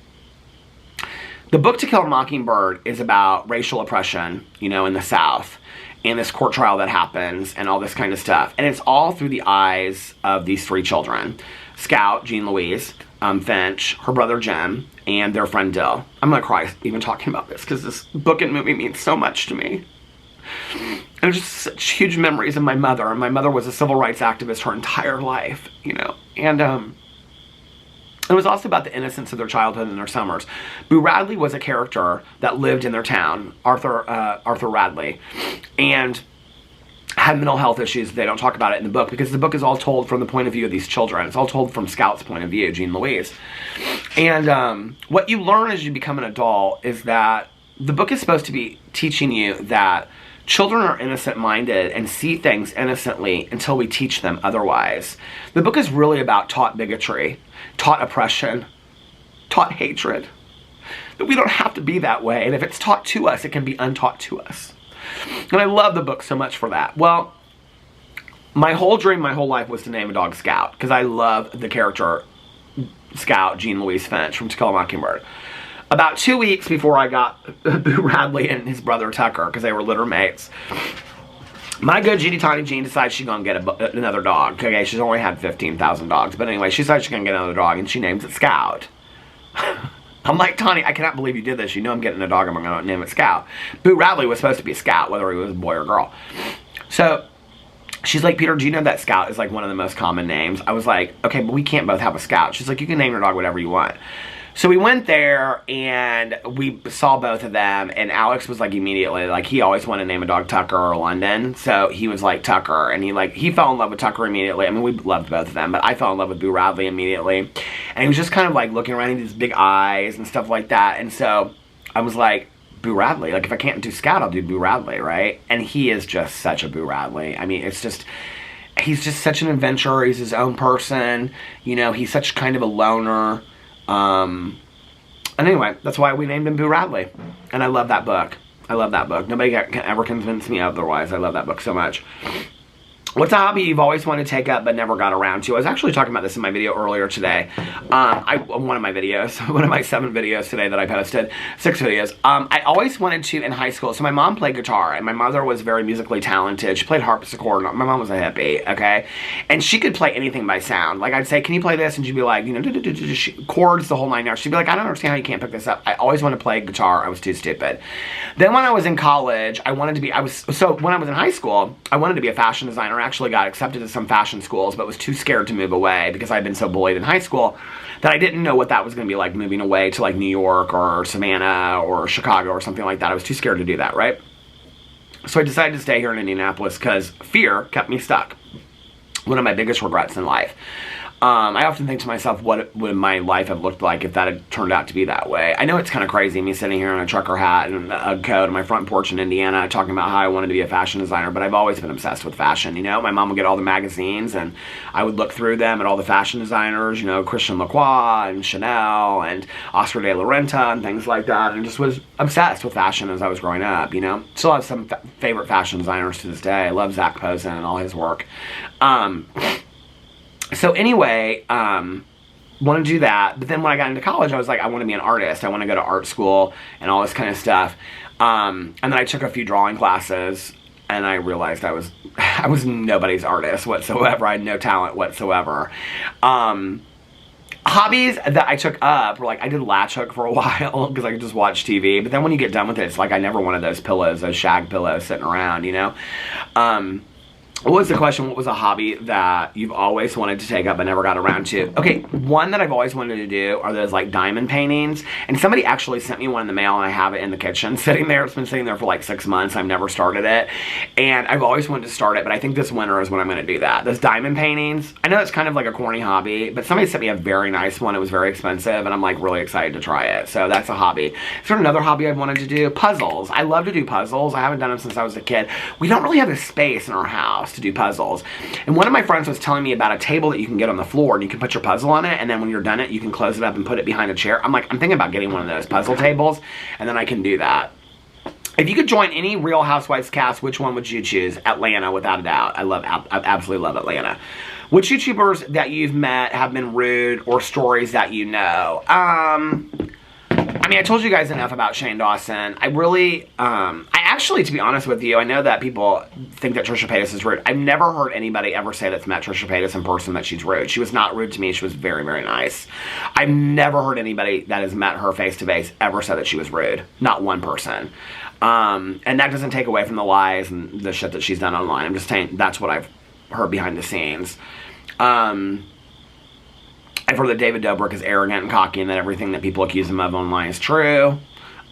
The book To Kill a Mockingbird is about racial oppression, you know, in the South. And this court trial that happens, and all this kind of stuff. And it's all through the eyes of these three children. Scout, Jean Louise, Finch, her brother Jim, and their friend Dill. I'm gonna cry even talking about this, because this book and movie means so much to me. And just such huge memories of my mother. And my mother was a civil rights activist her entire life, you know. And, it was also about the innocence of their childhood and their summers. Boo Radley was a character that lived in their town, Arthur Radley, and had mental health issues. They don't talk about it in the book because the book is all told from the point of view of these children. It's all told from Scout's point of view, Jean Louise. And what you learn as you become an adult is that the book is supposed to be teaching you that children are innocent-minded and see things innocently until we teach them otherwise. The book is really about taught bigotry, taught oppression, taught hatred. That we don't have to be that way, and if it's taught to us, it can be untaught to us. And I love the book so much for that. Well, my whole dream, my whole life was to name a dog Scout, because I love the character Scout, Jean Louise Finch from To Kill a Mockingbird. About 2 weeks before I got Boo Radley and his brother Tucker, because they were litter mates, my good Judy Tiny Jean decides she's going to get another dog. Okay, she's only had 15,000 dogs. But anyway, she decides she's going to get another dog, and she names it Scout. I'm like, Tawny, I cannot believe you did this. You know I'm getting a dog. I'm going to name it Scout. Boo Radley was supposed to be a Scout, whether he was a boy or girl. So she's like, Peter, do you know that Scout is like one of the most common names? I was like, okay, but we can't both have a Scout. She's like, you can name your dog whatever you want. So we went there and we saw both of them, and Alex was like immediately, like, he always wanted to name a dog Tucker or London, so he was like Tucker, and he fell in love with Tucker immediately. I mean, we loved both of them, but I fell in love with Boo Radley immediately, and he was just kind of like looking around, he had these big eyes and stuff like that, and so I was like, Boo Radley, like, if I can't do Scout, I'll do Boo Radley, right? And he is just such a Boo Radley. I mean, it's just, he's just such an adventurer, he's his own person, you know, he's such kind of a loner. And anyway, that's why we named him Boo Radley. And I love that book. I love that book. Nobody can ever convince me otherwise. I love that book so much. What's a hobby you've always wanted to take up but never got around to? I was actually talking about this in my video earlier today. One of my videos, one of my 7 videos today that I posted, 6 videos. I always wanted to in high school. So my mom played guitar, and my mother was very musically talented. She played harpsichord. My mom was a hippie, okay? And she could play anything by sound. Like, I'd say, can you play this? And she'd be like, you know, chords, the whole 9 yards. She'd be like, I don't understand how you can't pick this up. I always wanted to play guitar. I was too stupid. Then when I was in college, when I was in high school, I wanted to be a fashion designer. I actually got accepted to some fashion schools, but was too scared to move away because I'd been so bullied in high school that I didn't know what that was going to be like, moving away to like New York or Savannah or Chicago or something like that. I was too scared to do that, right? So I decided to stay here in Indianapolis because fear kept me stuck. One of my biggest regrets in life. I often think to myself, what would my life have looked like if that had turned out to be that way? I know it's kind of crazy, me sitting here in a trucker hat and a coat on my front porch in Indiana talking about how I wanted to be a fashion designer, but I've always been obsessed with fashion, you know? My mom would get all the magazines, and I would look through them at all the fashion designers, you know, Christian Lacroix and Chanel and Oscar de la Renta and things like that, and just was obsessed with fashion as I was growing up, you know? Still have some favorite fashion designers to this day. I love Zach Posen and all his work. So anyway, wanted to do that, but then when I got into college, I was like, I want to be an artist. I want to go to art school and all this kind of stuff. And then I took a few drawing classes, and I realized I was nobody's artist whatsoever. I had no talent whatsoever. Hobbies that I took up were like, I did latch hook for a while because I could just watch TV. But then when you get done with it, it's like I never wanted those pillows, those shag pillows sitting around, you know? What was the question? What was a hobby that you've always wanted to take up but never got around to? Okay, one that I've always wanted to do are those like diamond paintings. And somebody actually sent me one in the mail, and I have it in the kitchen sitting there. It's been sitting there for like 6 months. I've never started it. And I've always wanted to start it, but I think this winter is when I'm going to do that. Those diamond paintings. I know it's kind of like a corny hobby, but somebody sent me a very nice one. It was very expensive, and I'm like really excited to try it. So that's a hobby. Is there another hobby I've wanted to do? Puzzles. I love to do puzzles. I haven't done them since I was a kid. We don't really have the space in our house to do puzzles. And one of my friends was telling me about a table that you can get on the floor, and you can put your puzzle on it, and then when you're done it, you can close it up and put it behind a chair. I'm like, I'm thinking about getting one of those puzzle tables, and then I can do that. If you could join any Real Housewives cast, which one would you choose? Atlanta, without a doubt. I absolutely love Atlanta. Which YouTubers that you've met have been rude, or stories that you know? I mean, I told you guys enough about Shane Dawson. I actually, to be honest with you, I know that people think that Trisha Paytas is rude. I've never heard anybody ever say that's met Trisha Paytas in person that she's rude. She was not rude to me. She was very, very nice. I've never heard anybody that has met her face-to-face ever say that she was rude. Not one person. And that doesn't take away from the lies and the shit that she's done online. I'm just saying that's what I've heard behind the scenes. I've heard that David Dobrik is arrogant and cocky, and that everything that people accuse him of online is true.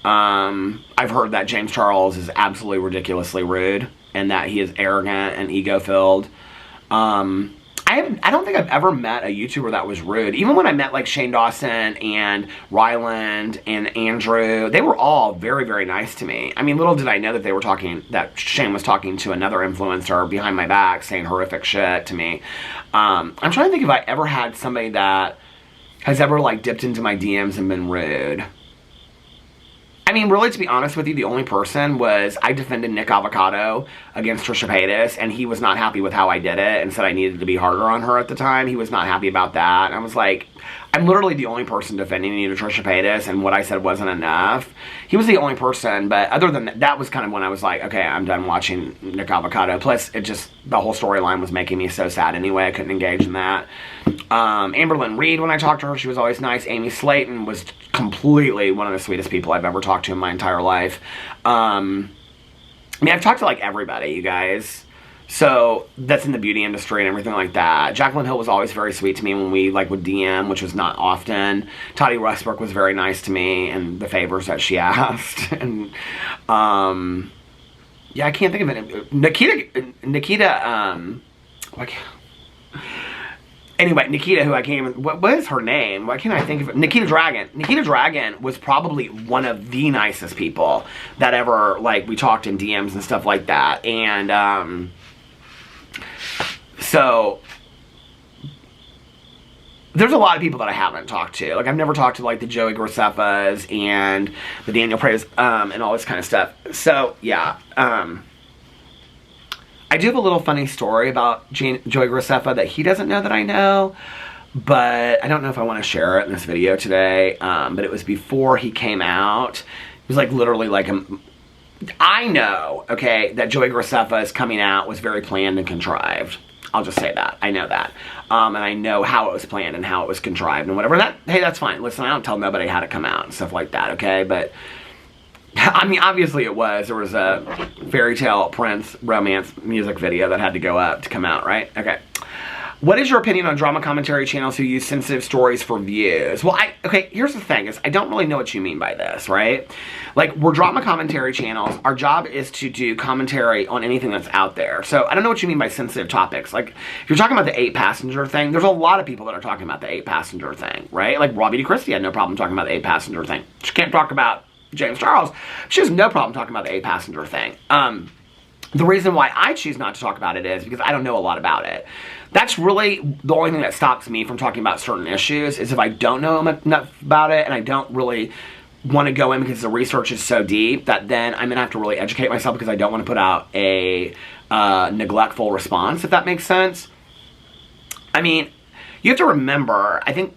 I've heard that James Charles is absolutely ridiculously rude, and that he is arrogant and ego-filled. I don't think I've ever met a YouTuber that was rude. Even when I met like Shane Dawson and Ryland and Andrew, they were all very, very nice to me. I mean, little did I know that Shane was talking to another influencer behind my back saying horrific shit to me. I'm trying to think if I ever had somebody that has ever like dipped into my DMs and been rude. I mean, really, to be honest with you, the only person was I defended Nick Avocado against Trisha Paytas, and he was not happy with how I did it and said I needed to be harder on her at the time. He was not happy about that. And I was like, I'm literally the only person defending you to Trisha Paytas, and what I said wasn't enough. He was the only person, but other than that, that was kind of when I was like, okay, I'm done watching Nick Avocado. Plus, it just, the whole storyline was making me so sad anyway. I couldn't engage in that. Amberlynn Reed, when I talked to her, she was always nice. Amy Slayton was completely one of the sweetest people I've ever talked to in my entire life. I mean, I've talked to like everybody, you guys. So, that's in the beauty industry and everything like that. Jaclyn Hill was always very sweet to me when we, like, would DM, which was not often. Toddy Westbrook was very nice to me and the favors that she asked. And, yeah, I can't think of it. Anyway, Nikita, who I can't even, what is her name? Why can't I think of it? Nikita Dragon. Nikita Dragon was probably one of the nicest people that ever, like, we talked in DMs and stuff like that. And, so, there's a lot of people that I haven't talked to. Like, I've never talked to, like, the Joey Graceffas and the Daniel Prey's, and all this kind of stuff. So, yeah, I do have a little funny story about Joey Graceffa that he doesn't know that I know, but I don't know if I want to share it in this video today, but it was before he came out. It was, like, literally, like, I know, okay, that Joey Graceffa's coming out was very planned and contrived. I'll just say that. I know that. And I know how it was planned and how it was contrived and whatever. Hey, that's fine. Listen, I don't tell nobody how to come out and stuff like that, okay? But, I mean, obviously it was. There was a fairy tale Prince romance music video that had to go up to come out, right? Okay. What is your opinion on drama commentary channels who use sensitive stories for views? Well, okay, here's the thing, is I don't really know what you mean by this, right? Like, we're drama commentary channels. Our job is to do commentary on anything that's out there. So, I don't know what you mean by sensitive topics. Like, if you're talking about the 8-passenger thing, there's a lot of people that are talking about the 8-passenger thing, right? Like, Robbie DeChristie had no problem talking about the 8-passenger thing. She can't talk about James Charles. She has no problem talking about the 8-passenger thing. The reason why I choose not to talk about it is because I don't know a lot about it. That's really the only thing that stops me from talking about certain issues, is if I don't know enough about it and I don't really want to go in because the research is so deep that then I'm going to have to really educate myself because I don't want to put out a neglectful response, if that makes sense. I mean, you have to remember, I think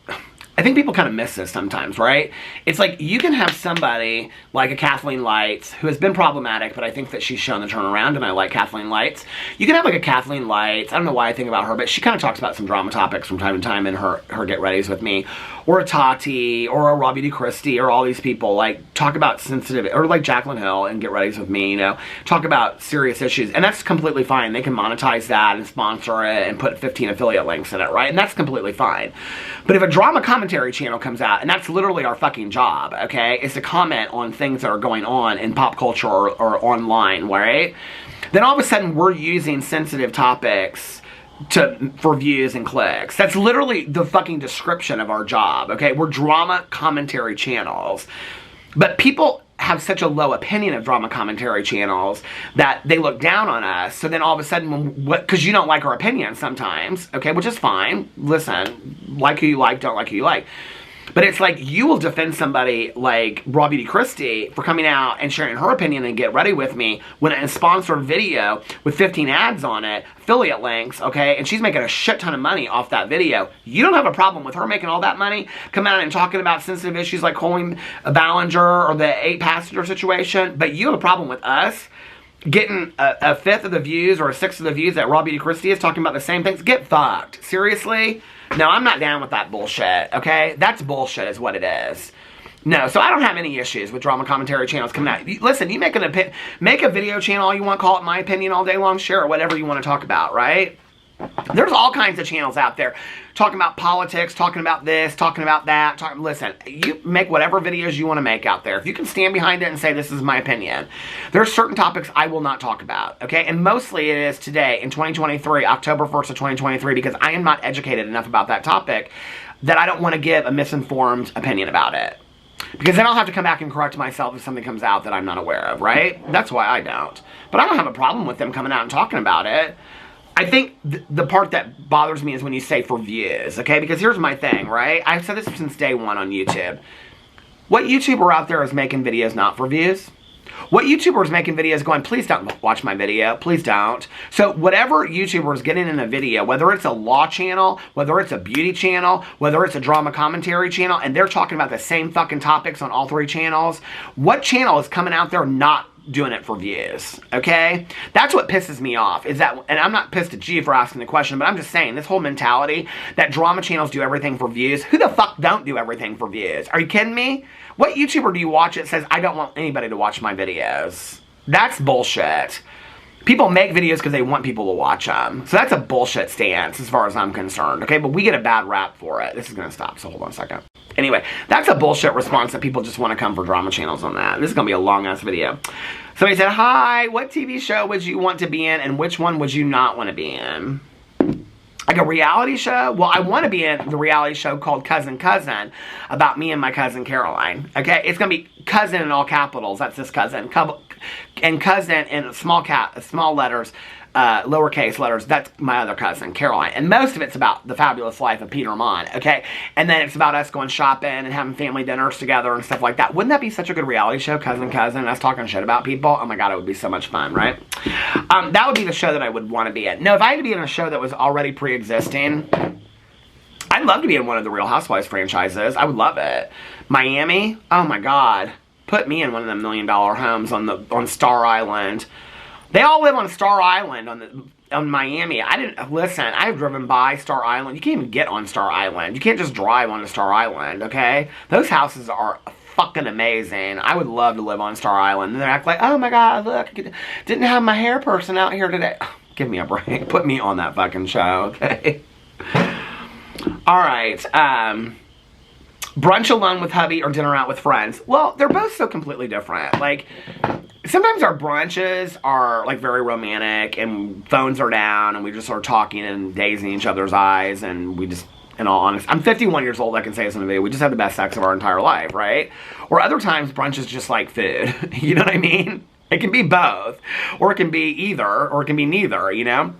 people kind of miss this sometimes, right? It's like, you can have somebody like a Kathleen Lights, who has been problematic, but I think that she's shown the turnaround, and I like Kathleen Lights. You can have like a Kathleen Lights, I don't know why I think about her, but she kind of talks about some drama topics from time to time in her Get Readies with me. Or a Tati, or a Robbie DeChristie, or all these people, like, talk about sensitive, or like Jaclyn Hill and Get Readies with me, you know, talk about serious issues, and that's completely fine. They can monetize that and sponsor it and put 15 affiliate links in it, right? And that's completely fine. But if a drama commentary channel comes out, and that's literally our fucking job, okay, is to comment on things that are going on in pop culture or online, right? Then all of a sudden we're using sensitive topics for views and clicks. That's literally the fucking description of our job, okay? We're drama commentary channels. But people have such a low opinion of drama commentary channels that they look down on us. So then all of a sudden, because you don't like our opinion sometimes, okay, which is fine. Listen, like who you like, don't like who you like. But it's like, you will defend somebody like Robbie DeChristie for coming out and sharing her opinion and Get Ready with me when a sponsored video with 15 ads on it, affiliate links, okay, and she's making a shit ton of money off that video. You don't have a problem with her making all that money, coming out and talking about sensitive issues like Colleen Ballinger or the 8-passenger situation, but you have a problem with us getting a fifth of the views or a sixth of the views that Robbie DeChristie is talking about the same things. Get fucked. Seriously? No, I'm not down with that bullshit, okay? That's bullshit is what it is. No, so I don't have any issues with drama commentary channels coming out. Listen, you make a video channel all you want, call it My Opinion all day long, share it, whatever you want to talk about, right? There's all kinds of channels out there talking about politics, talking about this, talking about that. Listen, you make whatever videos you want to make out there. If you can stand behind it and say, this is my opinion. There are certain topics I will not talk about, okay? And mostly it is today, in 2023, October 1st of 2023, because I am not educated enough about that topic that I don't want to give a misinformed opinion about it. Because then I'll have to come back and correct myself if something comes out that I'm not aware of, right? That's why I don't. But I don't have a problem with them coming out and talking about it. I think the part that bothers me is when you say for views, okay? Because here's my thing, right? I've said this since day one on YouTube. What YouTuber out there is making videos not for views? What YouTuber is making videos going, please don't watch my video, please don't. So whatever YouTuber is getting in a video, whether it's a law channel, whether it's a beauty channel, whether it's a drama commentary channel, and they're talking about the same fucking topics on all 3 channels, what channel is coming out there not doing it for views, okay? That's what pisses me off, is that, and I'm not pissed at you for asking the question, but I'm just saying, this whole mentality that drama channels do everything for views, who the fuck don't do everything for views? Are you kidding me? What YouTuber do you watch that says, I don't want anybody to watch my videos? That's bullshit. People make videos because they want people to watch them. So that's a bullshit stance as far as I'm concerned, okay? But we get a bad rap for it. This is going to stop, so hold on a second. Anyway, that's a bullshit response that people just want to come for drama channels on that. This is going to be a long-ass video. So he said, hi, what TV show would you want to be in and which one would you not want to be in? Like a reality show? Well, I want to be in the reality show called Cousin Cousin about me and my cousin Caroline. Okay? It's going to be cousin in all capitals. That's this cousin. And cousin in small letters, lowercase letters. That's my other cousin, Caroline. And most of it's about the fabulous life of Peter Monn. Okay? And then it's about us going shopping and having family dinners together and stuff like that. Wouldn't that be such a good reality show? Cousin Cousin, us talking shit about people? Oh my god, it would be so much fun, right? That would be the show that I would want to be in. No, if I had to be in a show that was already pre-existing, I'd love to be in one of the Real Housewives franchises. I would love it. Miami? Oh my god. Put me in one of them $1 million homes on Star Island. They all live on Star Island on Miami. I've driven by Star Island. You can't even get on Star Island. You can't just drive onto Star Island, okay? Those houses are fucking amazing. I would love to live on Star Island. And they act like, oh my god, look, didn't have my hair person out here today. Give me a break. Put me on that fucking show, okay? Alright, brunch alone with hubby or dinner out with friends? Well, they're both so completely different. Like, sometimes our brunches are, like, very romantic and phones are down and we just start talking and gazing each other's eyes and we just, in all honesty, I'm 51 years old, I can say this in a video, we just have the best sex of our entire life, right? Or other times, brunch is just like food. You know what I mean? It can be both. Or it can be either, or it can be neither, you know?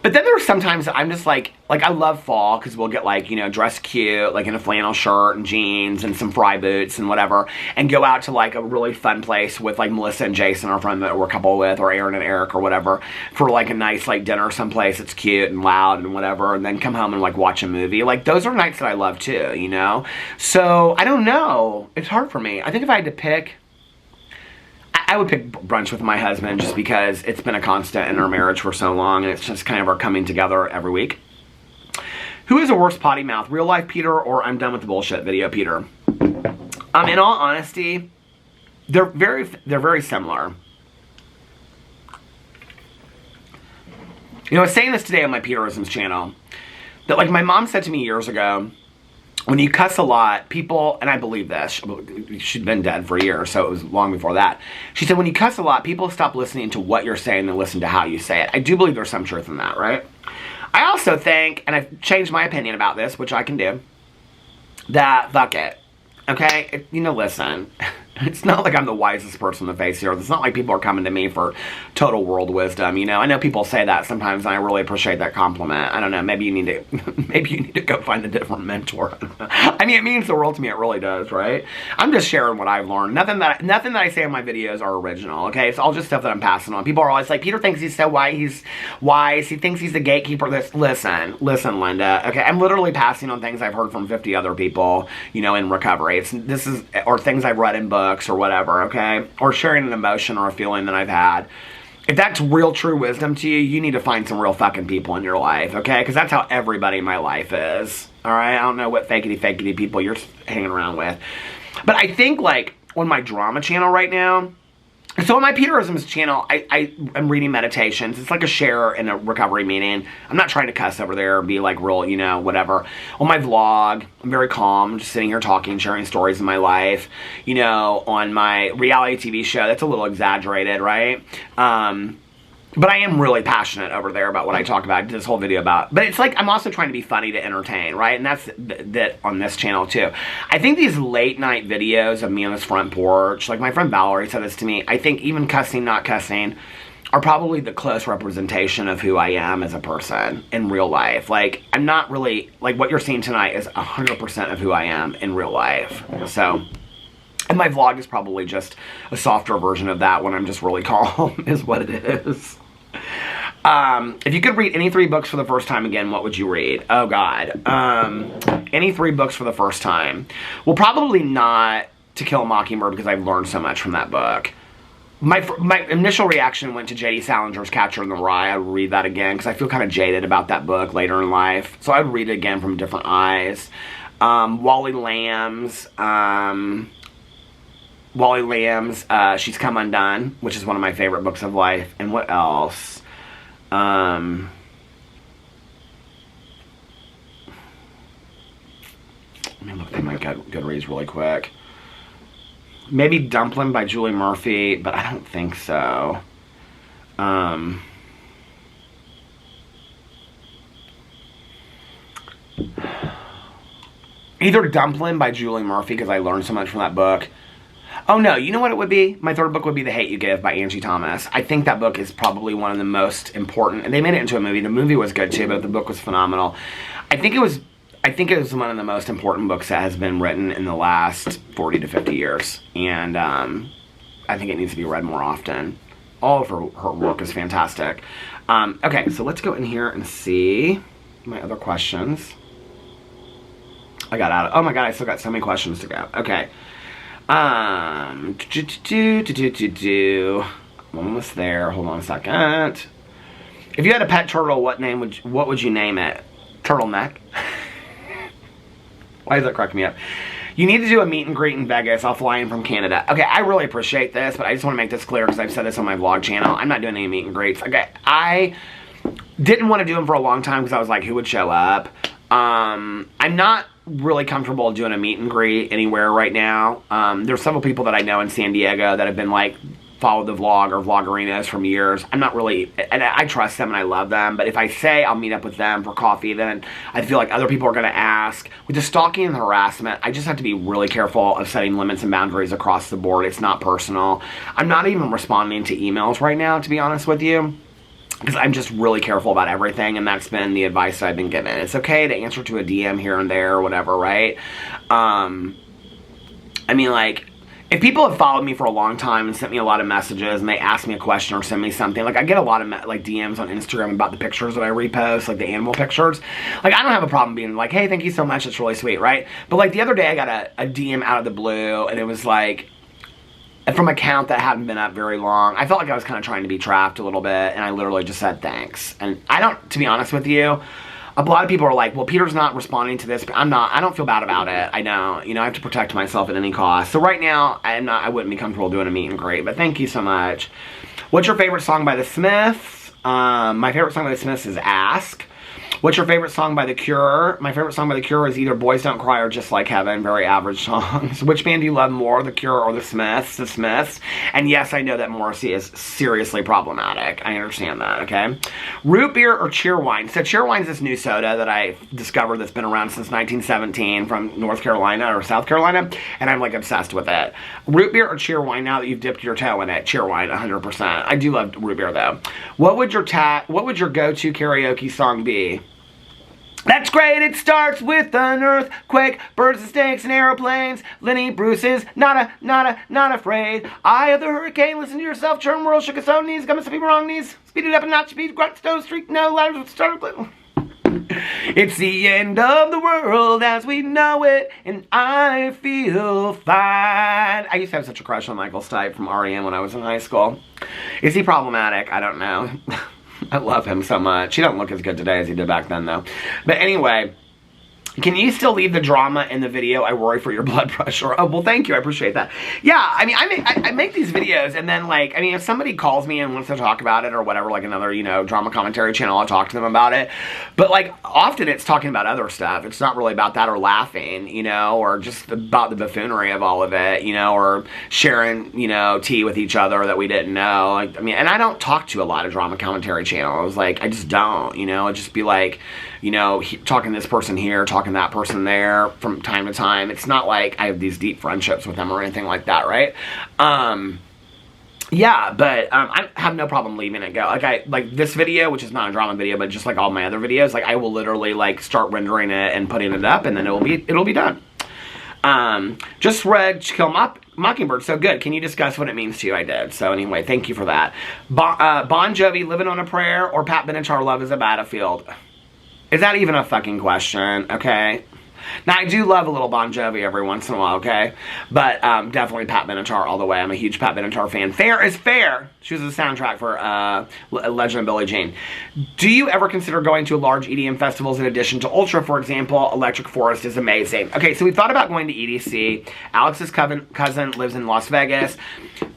But then there's sometimes I'm just like I love fall because we'll get like, you know, dressed cute, like in a flannel shirt and jeans and some fry boots and whatever, and go out to like a really fun place with like Melissa and Jason, our friend that we're a couple with, or Aaron and Eric or whatever, for like a nice like dinner someplace that's cute and loud and whatever, and then come home and like watch a movie. Like those are nights that I love too, you know? So I don't know. It's hard for me. I think if I had to pick, I would pick brunch with my husband just because it's been a constant in our marriage for so long and it's just kind of our coming together every week. Who is a worse potty mouth, real life Peter or I'm done with the bullshit video Peter? In all honesty, they're very similar. You know, I was saying this today on my Peterisms channel, that like my mom said to me years ago, when you cuss a lot, people, and I believe this, she'd been dead for years, so it was long before that. She said, when you cuss a lot, people stop listening to what you're saying and listen to how you say it. I do believe there's some truth in that, right? I also think, and I've changed my opinion about this, which I can do, that fuck it, okay? You know, listen, it's not like I'm the wisest person on the face here. It's not like people are coming to me for total world wisdom, you know? I know people say that sometimes, and I really appreciate that compliment. I don't know, maybe you need to go find a different mentor. I mean, it means the world to me, it really does, right? I'm just sharing what I've learned. Nothing that I say in my videos are original, okay? It's all just stuff that I'm passing on. People are always like, Peter thinks he's so wise, he thinks he's the gatekeeper. Listen, Linda, okay? I'm literally passing on things I've heard from 50 other people, you know, in recovery. Or things I've read in books or whatever, okay? Or sharing an emotion or a feeling that I've had. If that's real true wisdom to you, you need to find some real fucking people in your life, okay? Because that's how everybody in my life is, alright? I don't know what fakety people you're hanging around with. But I think, like, on my drama channel right now, so on my Peterisms channel, I'm reading meditations. It's like a share in a recovery meeting. I'm not trying to cuss over there or be like real, you know, whatever. On my vlog, I'm very calm, just sitting here talking, sharing stories of my life. You know, on my reality TV show, that's a little exaggerated, right? But I am really passionate over there about what I talk about. I did this whole video about. But it's like, I'm also trying to be funny to entertain, right? And that's that on this channel, too. I think these late night videos of me on this front porch, like my friend Valerie said this to me, I think even cussing, not cussing, are probably the close representation of who I am as a person in real life. Like, I'm not really, like, what you're seeing tonight is 100% of who I am in real life. So, and my vlog is probably just a softer version of that when I'm just really calm, is what it is. If you could read any 3 books for the first time again, what would you read? Oh, God. Any 3 books for the first time. Well, probably not To Kill a Mockingbird, because I've learned so much from that book. My initial reaction went to J.D. Salinger's Catcher in the Rye. I would read that again, because I feel kind of jaded about that book later in life. So I would read it again from different eyes. Wally Lamb's, She's Come Undone, which is one of my favorite books of life. And what else? Let me look through my Goodreads really quick. Maybe Dumpling by Julie Murphy, but I don't think so. Either Dumpling by Julie Murphy, because I learned so much from that book. Oh no, you know what it would be? My third book would be The Hate You Give by Angie Thomas. I think that book is probably one of the most important, and they made it into a movie. The movie was good too, but the book was phenomenal. I think it was one of the most important books that has been written in the last 40 to 50 years. And I think it needs to be read more often. All of her work is fantastic. Okay, so let's go in here and see my other questions. I got out of, oh my God, I still got so many questions to go. Okay. I'm almost there. Hold on a second. If you had a pet turtle, what would you name it? Turtleneck. Why does that crack me up? You need to do a meet and greet in Vegas. I'll fly in from Canada. Okay, I really appreciate this, but I just want to make this clear because I've said this on my vlog channel. I'm not doing any meet and greets. Okay, I didn't want to do them for a long time because I was like, who would show up? I'm not really comfortable doing a meet and greet anywhere right now. There's several people that I know in San Diego that have been like, followed the vlog or vloggerinas from years. I'm not really, and I trust them and I love them, but if I say I'll meet up with them for coffee, then I feel like other people are going to ask. With the stalking and harassment, I just have to be really careful of setting limits and boundaries across the board. It's not personal. I'm not even responding to emails right now, to be honest with you, because I'm just really careful about everything, and that's been the advice I've been given. It's okay to answer to a DM here and there or whatever, right? I mean, like, if people have followed me for a long time and sent me a lot of messages and they ask me a question or send me something, like I get a lot of like DMs on Instagram about the pictures that I repost, like the animal pictures. Like I don't have a problem being like, hey, thank you so much, it's really sweet, right? But like the other day I got a DM out of the blue and it was like, from an account that hadn't been up very long. I felt like I was kind of trying to be trapped a little bit, and I literally just said thanks. And I don't, to be honest with you, a lot of people are like, well, Peter's not responding to this. I'm not. I don't feel bad about it. I know. You know, I have to protect myself at any cost. So right now, I wouldn't be comfortable doing a meet and greet, but thank you so much. What's your favorite song by the Smiths? My favorite song by the Smiths is Ask. What's your favorite song by The Cure? My favorite song by The Cure is either Boys Don't Cry or Just Like Heaven. Very average songs. Which band do you love more, The Cure or The Smiths? The Smiths. And yes, I know that Morrissey is seriously problematic. I understand that, okay? Root beer or Cheerwine? So Cheerwine's this new soda that I discovered that's been around since 1917 from North Carolina or South Carolina, and I'm like obsessed with it. Root beer or Cheerwine now that you've dipped your toe in it? Cheerwine, 100%. I do love root beer though. What would your go-to karaoke song be? That's great, it starts with an earthquake, birds and snakes and aeroplanes, Lenny Bruce's not afraid. Eye of the hurricane, listen to yourself, churn world, shook its own knees, got some people wrong knees, speed it up and not speed, grunt, stone, streak, no, ladders with start. It's the end of the world as we know it, and I feel fine. I used to have such a crush on Michael Stipe from R.E.M. when I was in high school. Is he problematic? I don't know. I love him so much. He don't look as good today as he did back then, though. But anyway, can you still leave the drama in the video? I worry for your blood pressure. Oh, well, thank you. I appreciate that. Yeah, I mean, I make these videos, and then, like, I mean, if somebody calls me and wants to talk about it or whatever, like another, you know, drama commentary channel, I'll talk to them about it. But, like, often it's talking about other stuff. It's not really about that or laughing, you know, or just about the buffoonery of all of it, you know, or sharing, you know, tea with each other that we didn't know. Like, I mean, and I don't talk to a lot of drama commentary channels. Like, I just don't, you know. It'd just be like, you know, talking to this person here, talking to that person there from time to time. It's not like I have these deep friendships with them or anything like that, right? yeah, but I have no problem leaving it go. Like this video, which is not a drama video, but just like all my other videos, like I will literally like start rendering it and putting it up, and then it'll be done. Just read To Kill Mockingbird, so good. Can you discuss what it means to you? I did. So anyway, thank you for that. Bon Jovi, Living on a Prayer, or Pat Benatar, Love is a Battlefield? Is that even a fucking question? Okay. Now, I do love a little Bon Jovi every once in a while, okay? But definitely Pat Benatar all the way. I'm a huge Pat Benatar fan. Fair is Fair. She was the soundtrack for Legend of Billie Jean. Do you ever consider going to large EDM festivals in addition to Ultra? For example, Electric Forest is amazing. Okay, so we thought about going to EDC. Alex's cousin lives in Las Vegas.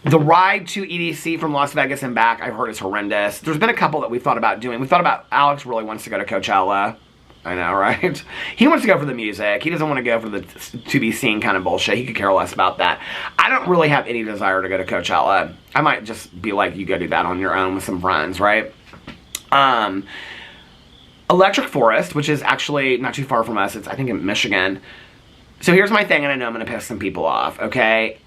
The ride to EDC from Las Vegas and back, I've heard, is horrendous. There's been a couple that we thought about doing. We thought about, Alex really wants to go to Coachella. I know, right? He wants to go for the music. He doesn't want to go for the to-be-seen kind of bullshit. He could care less about that. I don't really have any desire to go to Coachella. I might just be like, you go do that on your own with some friends, right? Electric Forest, which is actually not too far from us. It's, I think, in Michigan. So here's my thing, and I know I'm going to piss some people off, okay?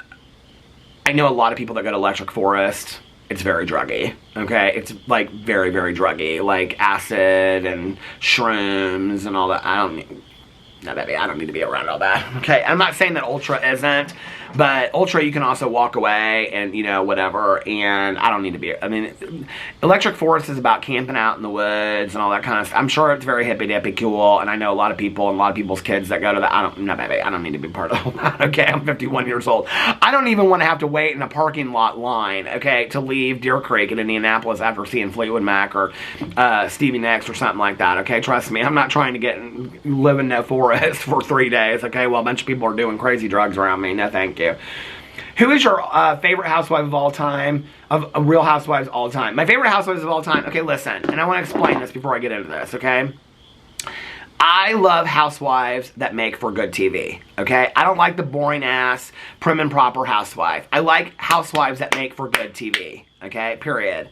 I know a lot of people that go to Electric Forest. It's very druggy, okay? It's, like, very, very druggy. Like, acid and shrooms and all that. No, baby, I don't need to be around all that, okay? I'm not saying that Ultra isn't, but Ultra, you can also walk away and, you know, whatever, and I don't need to be, I mean, Electric Forest is about camping out in the woods and all that kind of stuff. I'm sure it's very hippy-dippy cool, and I know a lot of people and a lot of people's kids that go to that. No, baby, I don't need to be part of all that, okay? I'm 51 years old. I don't even want to have to wait in a parking lot line, okay, to leave Deer Creek in Indianapolis after seeing Fleetwood Mac or Stevie Nicks or something like that, okay? Trust me, I'm not trying to live in no forest for 3 days, okay? Well, a bunch of people are doing crazy drugs around me. No, thank you. Who is your favorite housewife of all time? Of Real Housewives all time? My favorite housewives of all time. Okay, listen, and I want to explain this before I get into this, okay? I love housewives that make for good TV, okay? I don't like the boring-ass, prim and proper housewife. I like housewives that make for good TV, okay? Period.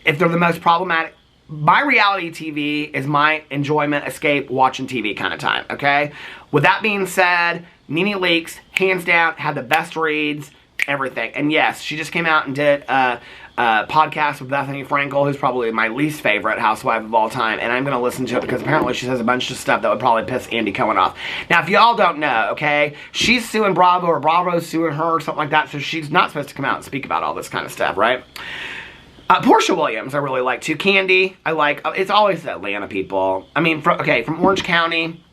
If they're the most problematic... My reality TV is my enjoyment, escape, watching TV kind of time, okay? With that being said, Nene Leakes, hands down, had the best reads, everything. And yes, she just came out and did a podcast with Bethany Frankel, who's probably my least favorite housewife of all time, and I'm going to listen to it because apparently she says a bunch of stuff that would probably piss Andy Cohen off. Now, if y'all don't know, okay, she's suing Bravo, or Bravo's suing her, or something like that, so she's not supposed to come out and speak about all this kind of stuff, right? Portia Williams, I really like too. Candy, I like. It's always the Atlanta people. I mean, from Orange County,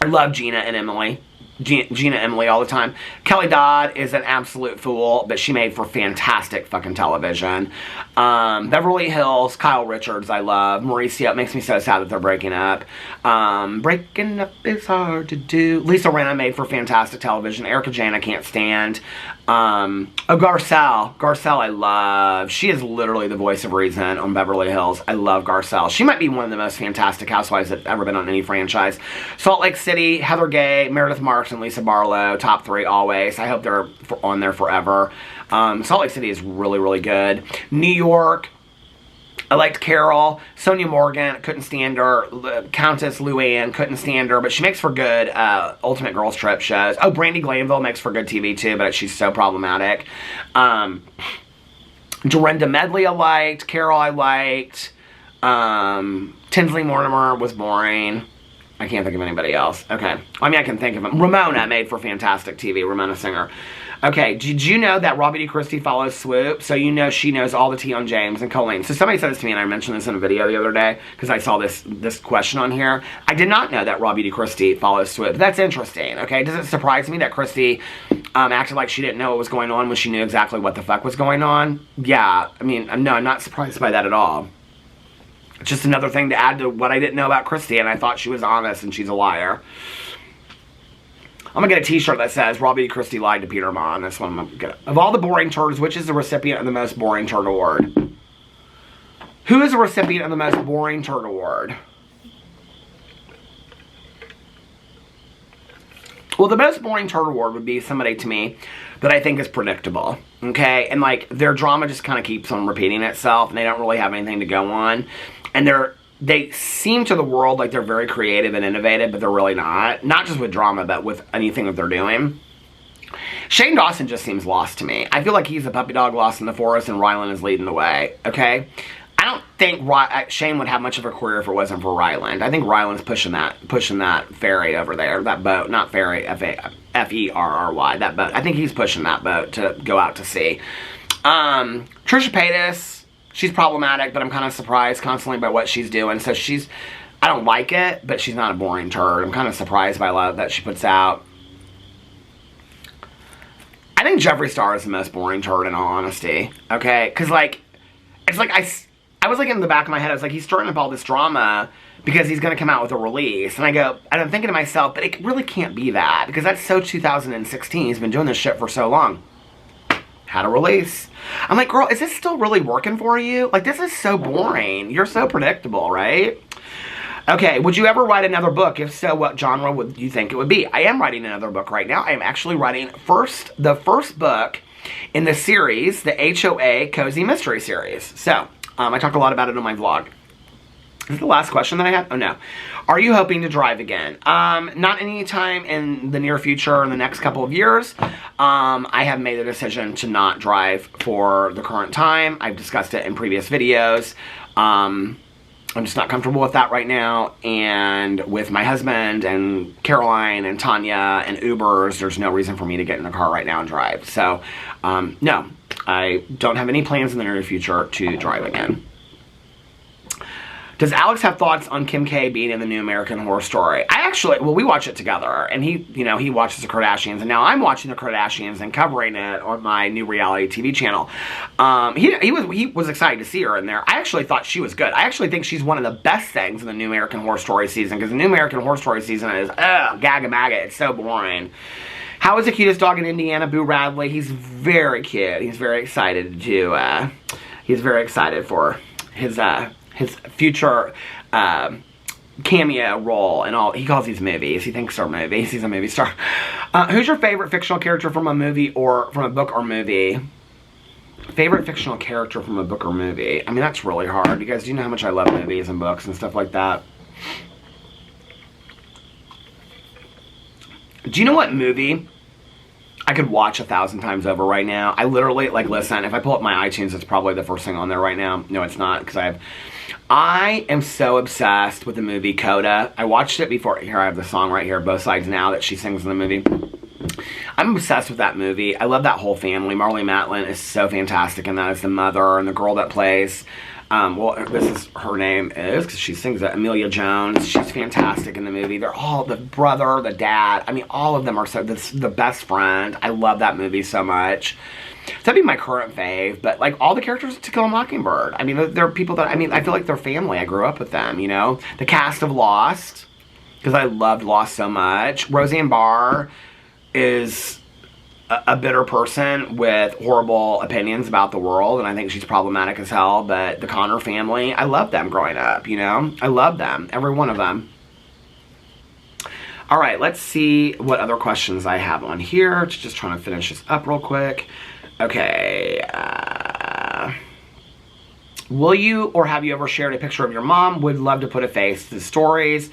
I love Gina and Emily. Gina Emily all the time. Kelly Dodd is an absolute fool, but she made for fantastic fucking television. Beverly Hills, Kyle Richards, I love. Mauricio, it makes me so sad that they're breaking up. Breaking up is hard to do. Lisa Rinna made for fantastic television. Erica Jane, I can't stand. Garcelle I love. She is literally the voice of reason on Beverly Hills. I love Garcelle. She might be one of the most fantastic housewives that's ever been on any franchise. Salt Lake City, Heather Gay, Meredith Marks, and Lisa Barlow, top 3 always. I hope they're on there forever. Salt Lake City is really, really good. New York, I liked Carol. Sonia Morgan, couldn't stand her. Countess Luann, couldn't stand her, but she makes for good Ultimate Girls Trip shows. Oh, Brandi Glanville makes for good TV too, but she's so problematic. Dorinda Medley I liked. Carol I liked. Tinsley Mortimer was boring. I can't think of anybody else. Okay. I mean, I can think of them. Ramona made for fantastic TV. Ramona Singer. Okay, did you know that Robbie DeCristie follows Swoop? So you know she knows all the tea on James and Colleen. So somebody said this to me, and I mentioned this in a video the other day, because I saw this question on here. I did not know that Robbie DeCristie follows Swoop. That's interesting, okay? Does it surprise me that Christy acted like she didn't know what was going on when she knew exactly what the fuck was going on? Yeah, I mean, no, I'm not surprised by that at all. It's just another thing to add to what I didn't know about Christy, and I thought she was honest, and she's a liar. I'm going to get a t-shirt that says, Robbie DeCristie lied to Peter Monn. That's what I'm going to get. Of all the boring turds, which is the recipient of the most boring turd award? Who is the recipient of the most boring turd award? Well, the most boring turd award would be somebody to me that I think is predictable, okay? And, like, their drama just kind of keeps on repeating itself, and they don't really have anything to go on. And they seem to the world like they're very creative and innovative, but they're really not. Not just with drama, but with anything that they're doing. Shane Dawson just seems lost to me. I feel like he's a puppy dog lost in the forest and Ryland is leading the way, okay? I don't think Shane would have much of a career if it wasn't for Ryland. I think Ryland's pushing that ferry over there, that boat, not ferry, F-E-R-R-Y, that boat. I think he's pushing that boat to go out to sea. Trisha Paytas, she's problematic, but I'm kind of surprised constantly by what she's doing. So I don't like it, but she's not a boring turd. I'm kind of surprised by a lot that she puts out. I think Jeffree Star is the most boring turd in all honesty, okay? Because, like, it's like I was like in the back of my head, I was like, he's stirring up all this drama because he's going to come out with a release. And I'm thinking to myself, but it really can't be that because that's so 2016. He's been doing this shit for so long. Had a release. I'm like, girl, is this still really working for you? Like, this is so boring. You're so predictable, right? Okay, would you ever write another book? If so, what genre would you think it would be? I am writing another book right now. I am actually writing the first book in the series, the HOA Cozy Mystery Series. So, I talk a lot about it on my vlog. Is this the last question that I had? Oh, no. Are you hoping to drive again? Not anytime in the near future or in the next couple of years. I have made the decision to not drive for the current time. I've discussed it in previous videos. I'm just not comfortable with that right now, and with my husband and Caroline and Tanya and Ubers, there's no reason for me to get in the car right now and drive. So, no, I don't have any plans in the near future to drive again. Does Alex have thoughts on Kim K being in the new American Horror Story? We watch it together, and he watches the Kardashians, and now I'm watching the Kardashians and covering it on my new reality TV channel. He was excited to see her in there. I actually thought she was good. I actually think she's one of the best things in the new American Horror Story season, because the new American Horror Story season is, gaga-maga, it's so boring. How is the cutest dog in Indiana, Boo Radley? He's very cute. He's very excited for his future cameo role and all. He calls these movies. He thinks they're movies. He's a movie star. Who's your favorite fictional character from a movie or from a book or movie? Favorite fictional character from a book or movie? I mean, that's really hard. You guys do know how much I love movies and books and stuff like that. Do you know what movie I could watch 1,000 times over right now? I literally, like, listen, if I pull up my iTunes, it's probably the first thing on there right now. No, it's not, because I am so obsessed with the movie Coda. I watched it before. Here, I have the song right here, Both Sides Now, that she sings in the movie. I'm obsessed with that movie. I love that whole family. Marlee Matlin is so fantastic in that as the mother, and the girl that plays, this is her name is, because she sings it, Amelia Jones. She's fantastic in the movie. They're all, the brother, the dad, I mean, all of them are so, the best friend. I love that movie so much. So that'd be my current fave, but like all the characters of To Kill a Mockingbird. I mean, they're people that, I mean, I feel like they're family. I grew up with them, you know? The cast of Lost, because I loved Lost so much. Roseanne Barr is a bitter person with horrible opinions about the world, and I think she's problematic as hell, but the Connor family, I loved them growing up, you know? I love them, every one of them. All right, let's see what other questions I have on here. Just trying to finish this up real quick. Okay, will you or have you ever shared a picture of your mom? Would love to put a face to the stories.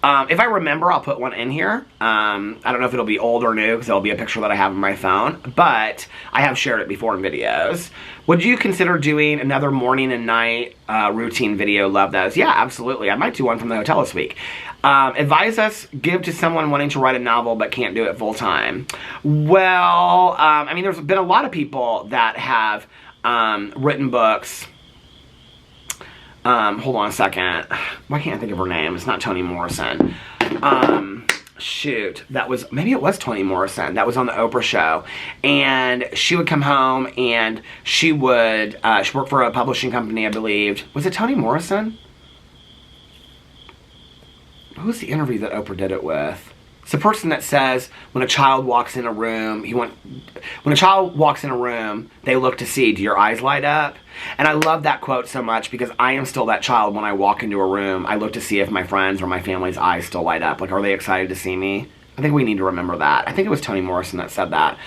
If I remember, I'll put one in here. I don't know if it'll be old or new, because it'll be a picture that I have on my phone, but I have shared it before in videos. Would you consider doing another morning and night routine video? Love those. Yeah, absolutely. I might do one from the hotel this week. Advise us, give to someone wanting to write a novel but can't do it full time. Well, I mean, there's been a lot of people that have written books. Hold on a second. Why can't I think of her name? It's not Toni Morrison. Shoot. That was, maybe it was Toni Morrison. That was on the Oprah show. And she would come home and she would, she worked for a publishing company, I believed. Was it Toni Morrison? Who was the interview that Oprah did it with? It's the person that says when a child walks in a room, when a child walks in a room, they look to see, do your eyes light up? And I love that quote so much because I am still that child. When I walk into a room, I look to see if my friends or my family's eyes still light up. Like, are they excited to see me? I think we need to remember that. I think it was Toni Morrison that said that.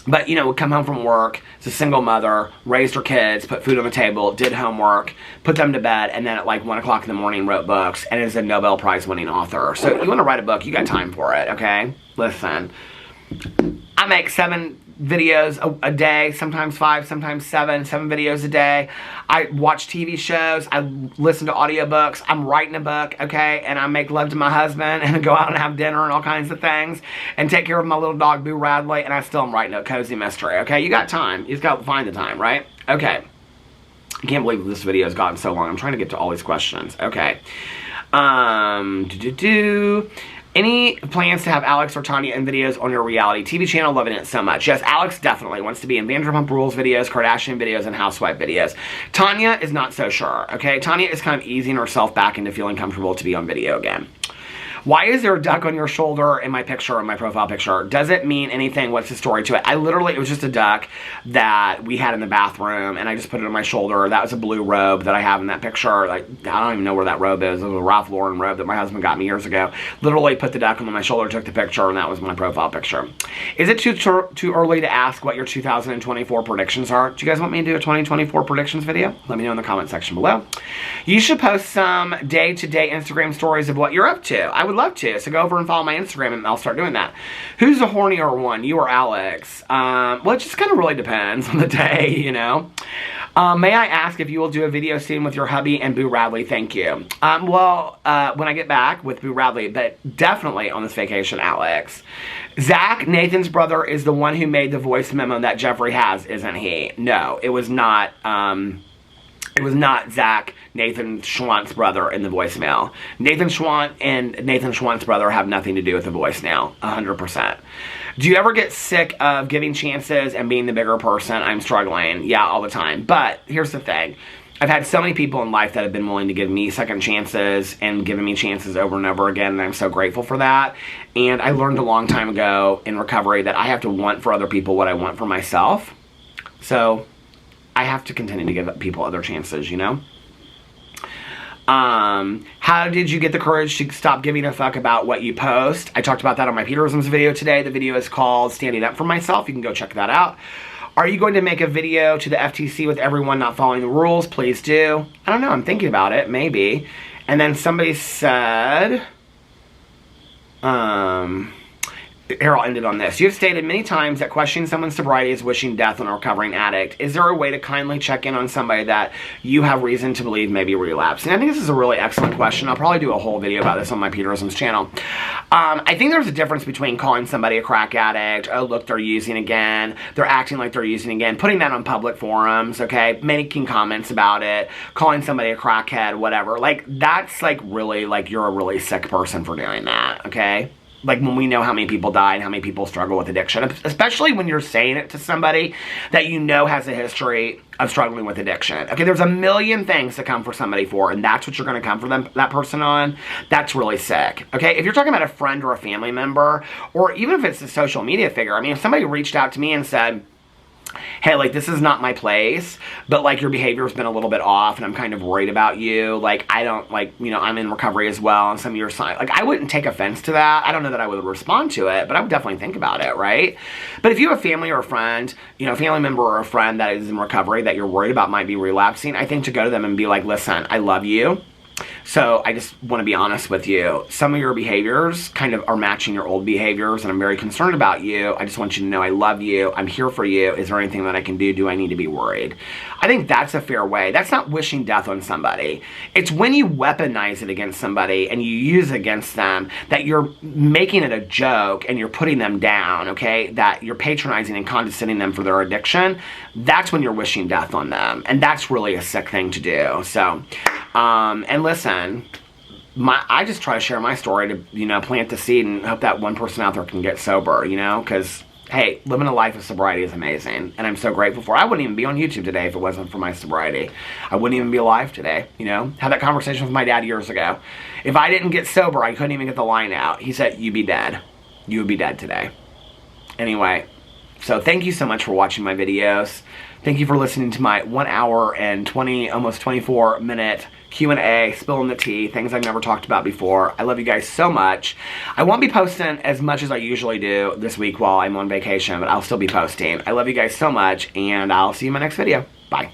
But, you know, would come home from work, is a single mother, raised her kids, put food on the table, did homework, put them to bed, and then at like 1 o'clock in the morning wrote books, and is a Nobel Prize winning author. So you want to write a book, you got time for it, okay? Listen, I make 7 videos a day, sometimes 5, sometimes 7 videos a day. I watch TV shows, I listen to audiobooks, I'm writing a book, okay, and I make love to my husband and go out and have dinner and all kinds of things and take care of my little dog Boo Radley, and I still am writing a cozy mystery, okay? You got time. You just got to find the time, right? Okay. I can't believe this video has gotten so long. I'm trying to get to all these questions. Okay. Any plans to have Alex or Tanya in videos on your reality TV channel? Loving it so much. Yes, Alex definitely wants to be in Vanderpump Rules videos, Kardashian videos, and Housewife videos. Tanya is not so sure, okay? Tanya is kind of easing herself back into feeling comfortable to be on video again. Why is there a duck on your shoulder in my picture, in my profile picture? Does it mean anything? What's the story to it? It was just a duck that we had in the bathroom, and I just put it on my shoulder. That was a blue robe that I have in that picture. Like, I don't even know where that robe is. It was a Ralph Lauren robe that my husband got me years ago. Literally put the duck on my shoulder, took the picture, and that was my profile picture. Is it too early to ask what your 2024 predictions are? Do you guys want me to do a 2024 predictions video? Let me know in the comment section below. You should post some day-to-day Instagram stories of what you're up to. I would love to, so go over and follow my Instagram and I'll start doing that. Who's the hornier one, you or Alex? Well, it just kind of really depends on the day, you know. May I ask if you will do a video soon with your hubby and Boo Radley? Thank you. Well, when I get back with Boo Radley, but definitely on this vacation, Alex. Zach, Nathan's brother, is the one who made the voice memo that Jeffrey has, isn't he? No, it was not. It was not Zach, Nathan Schwant's brother, in the voicemail. Nathan Schwant and Nathan Schwant's brother have nothing to do with the voicemail, 100%. Do you ever get sick of giving chances and being the bigger person? I'm struggling. Yeah, all the time. But here's the thing. I've had so many people in life that have been willing to give me second chances and giving me chances over and over again, and I'm so grateful for that. And I learned a long time ago in recovery that I have to want for other people what I want for myself. So I have to continue to give people other chances, you know? How did you get the courage to stop giving a fuck about what you post? I talked about that on my Peterisms video today. The video is called Standing Up For Myself. You can go check that out. Are you going to make a video to the FTC with everyone not following the rules? Please do. I don't know. I'm thinking about it. Maybe. And then somebody said... Here, I'll end it on this. You have stated many times that questioning someone's sobriety is wishing death on a recovering addict. Is there a way to kindly check in on somebody that you have reason to believe may be relapsing? I think this is a really excellent question. I'll probably do a whole video about this on my Peterisms channel. I think there's a difference between calling somebody a crack addict, oh, look, they're using again, they're acting like they're using again, putting that on public forums, okay, making comments about it, calling somebody a crackhead, whatever. Like, that's, like, really, like, you're a really sick person for doing that, okay? Like, when we know how many people die and how many people struggle with addiction, especially when you're saying it to somebody that you know has a history of struggling with addiction. Okay, there's a million things to come for somebody for, and that's what you're going to come for that person on. That's really sick. Okay, if you're talking about a friend or a family member, or even if it's a social media figure, I mean, if somebody reached out to me and said, hey, like, this is not my place, but, like, your behavior's been a little bit off, and I'm kind of worried about you, like, I don't, like, you know, I'm in recovery as well, and some of your signs, like, I wouldn't take offense to that. I don't know that I would respond to it, but I would definitely think about it, right? But if you have a family or a friend, you know, a family member or a friend that is in recovery that you're worried about might be relapsing, I think to go to them and be like, listen, I love you. So I just want to be honest with you. Some of your behaviors kind of are matching your old behaviors, and I'm very concerned about you. I just want you to know I love you. I'm here for you. Is there anything that I can do? Do I need to be worried? I think that's a fair way. That's not wishing death on somebody. It's when you weaponize it against somebody and you use it against them that you're making it a joke and you're putting them down, okay? That you're patronizing and condescending them for their addiction. That's when you're wishing death on them. And that's really a sick thing to do. So, and listen, I just try to share my story to, you know, plant the seed and hope that one person out there can get sober, you know, because, hey, living a life of sobriety is amazing, and I'm so grateful for it. I wouldn't even be on YouTube today if it wasn't for my sobriety. I wouldn't even be alive today, you know. Had that conversation with my dad years ago. If I didn't get sober, I couldn't even get the line out. He said, you'd be dead. You would be dead today. Anyway, so thank you so much for watching my videos. Thank you for listening to my 1 hour and 20, almost 24 minute Q&A, spilling the tea, things I've never talked about before. I love you guys so much. I won't be posting as much as I usually do this week while I'm on vacation, but I'll still be posting. I love you guys so much, and I'll see you in my next video. Bye.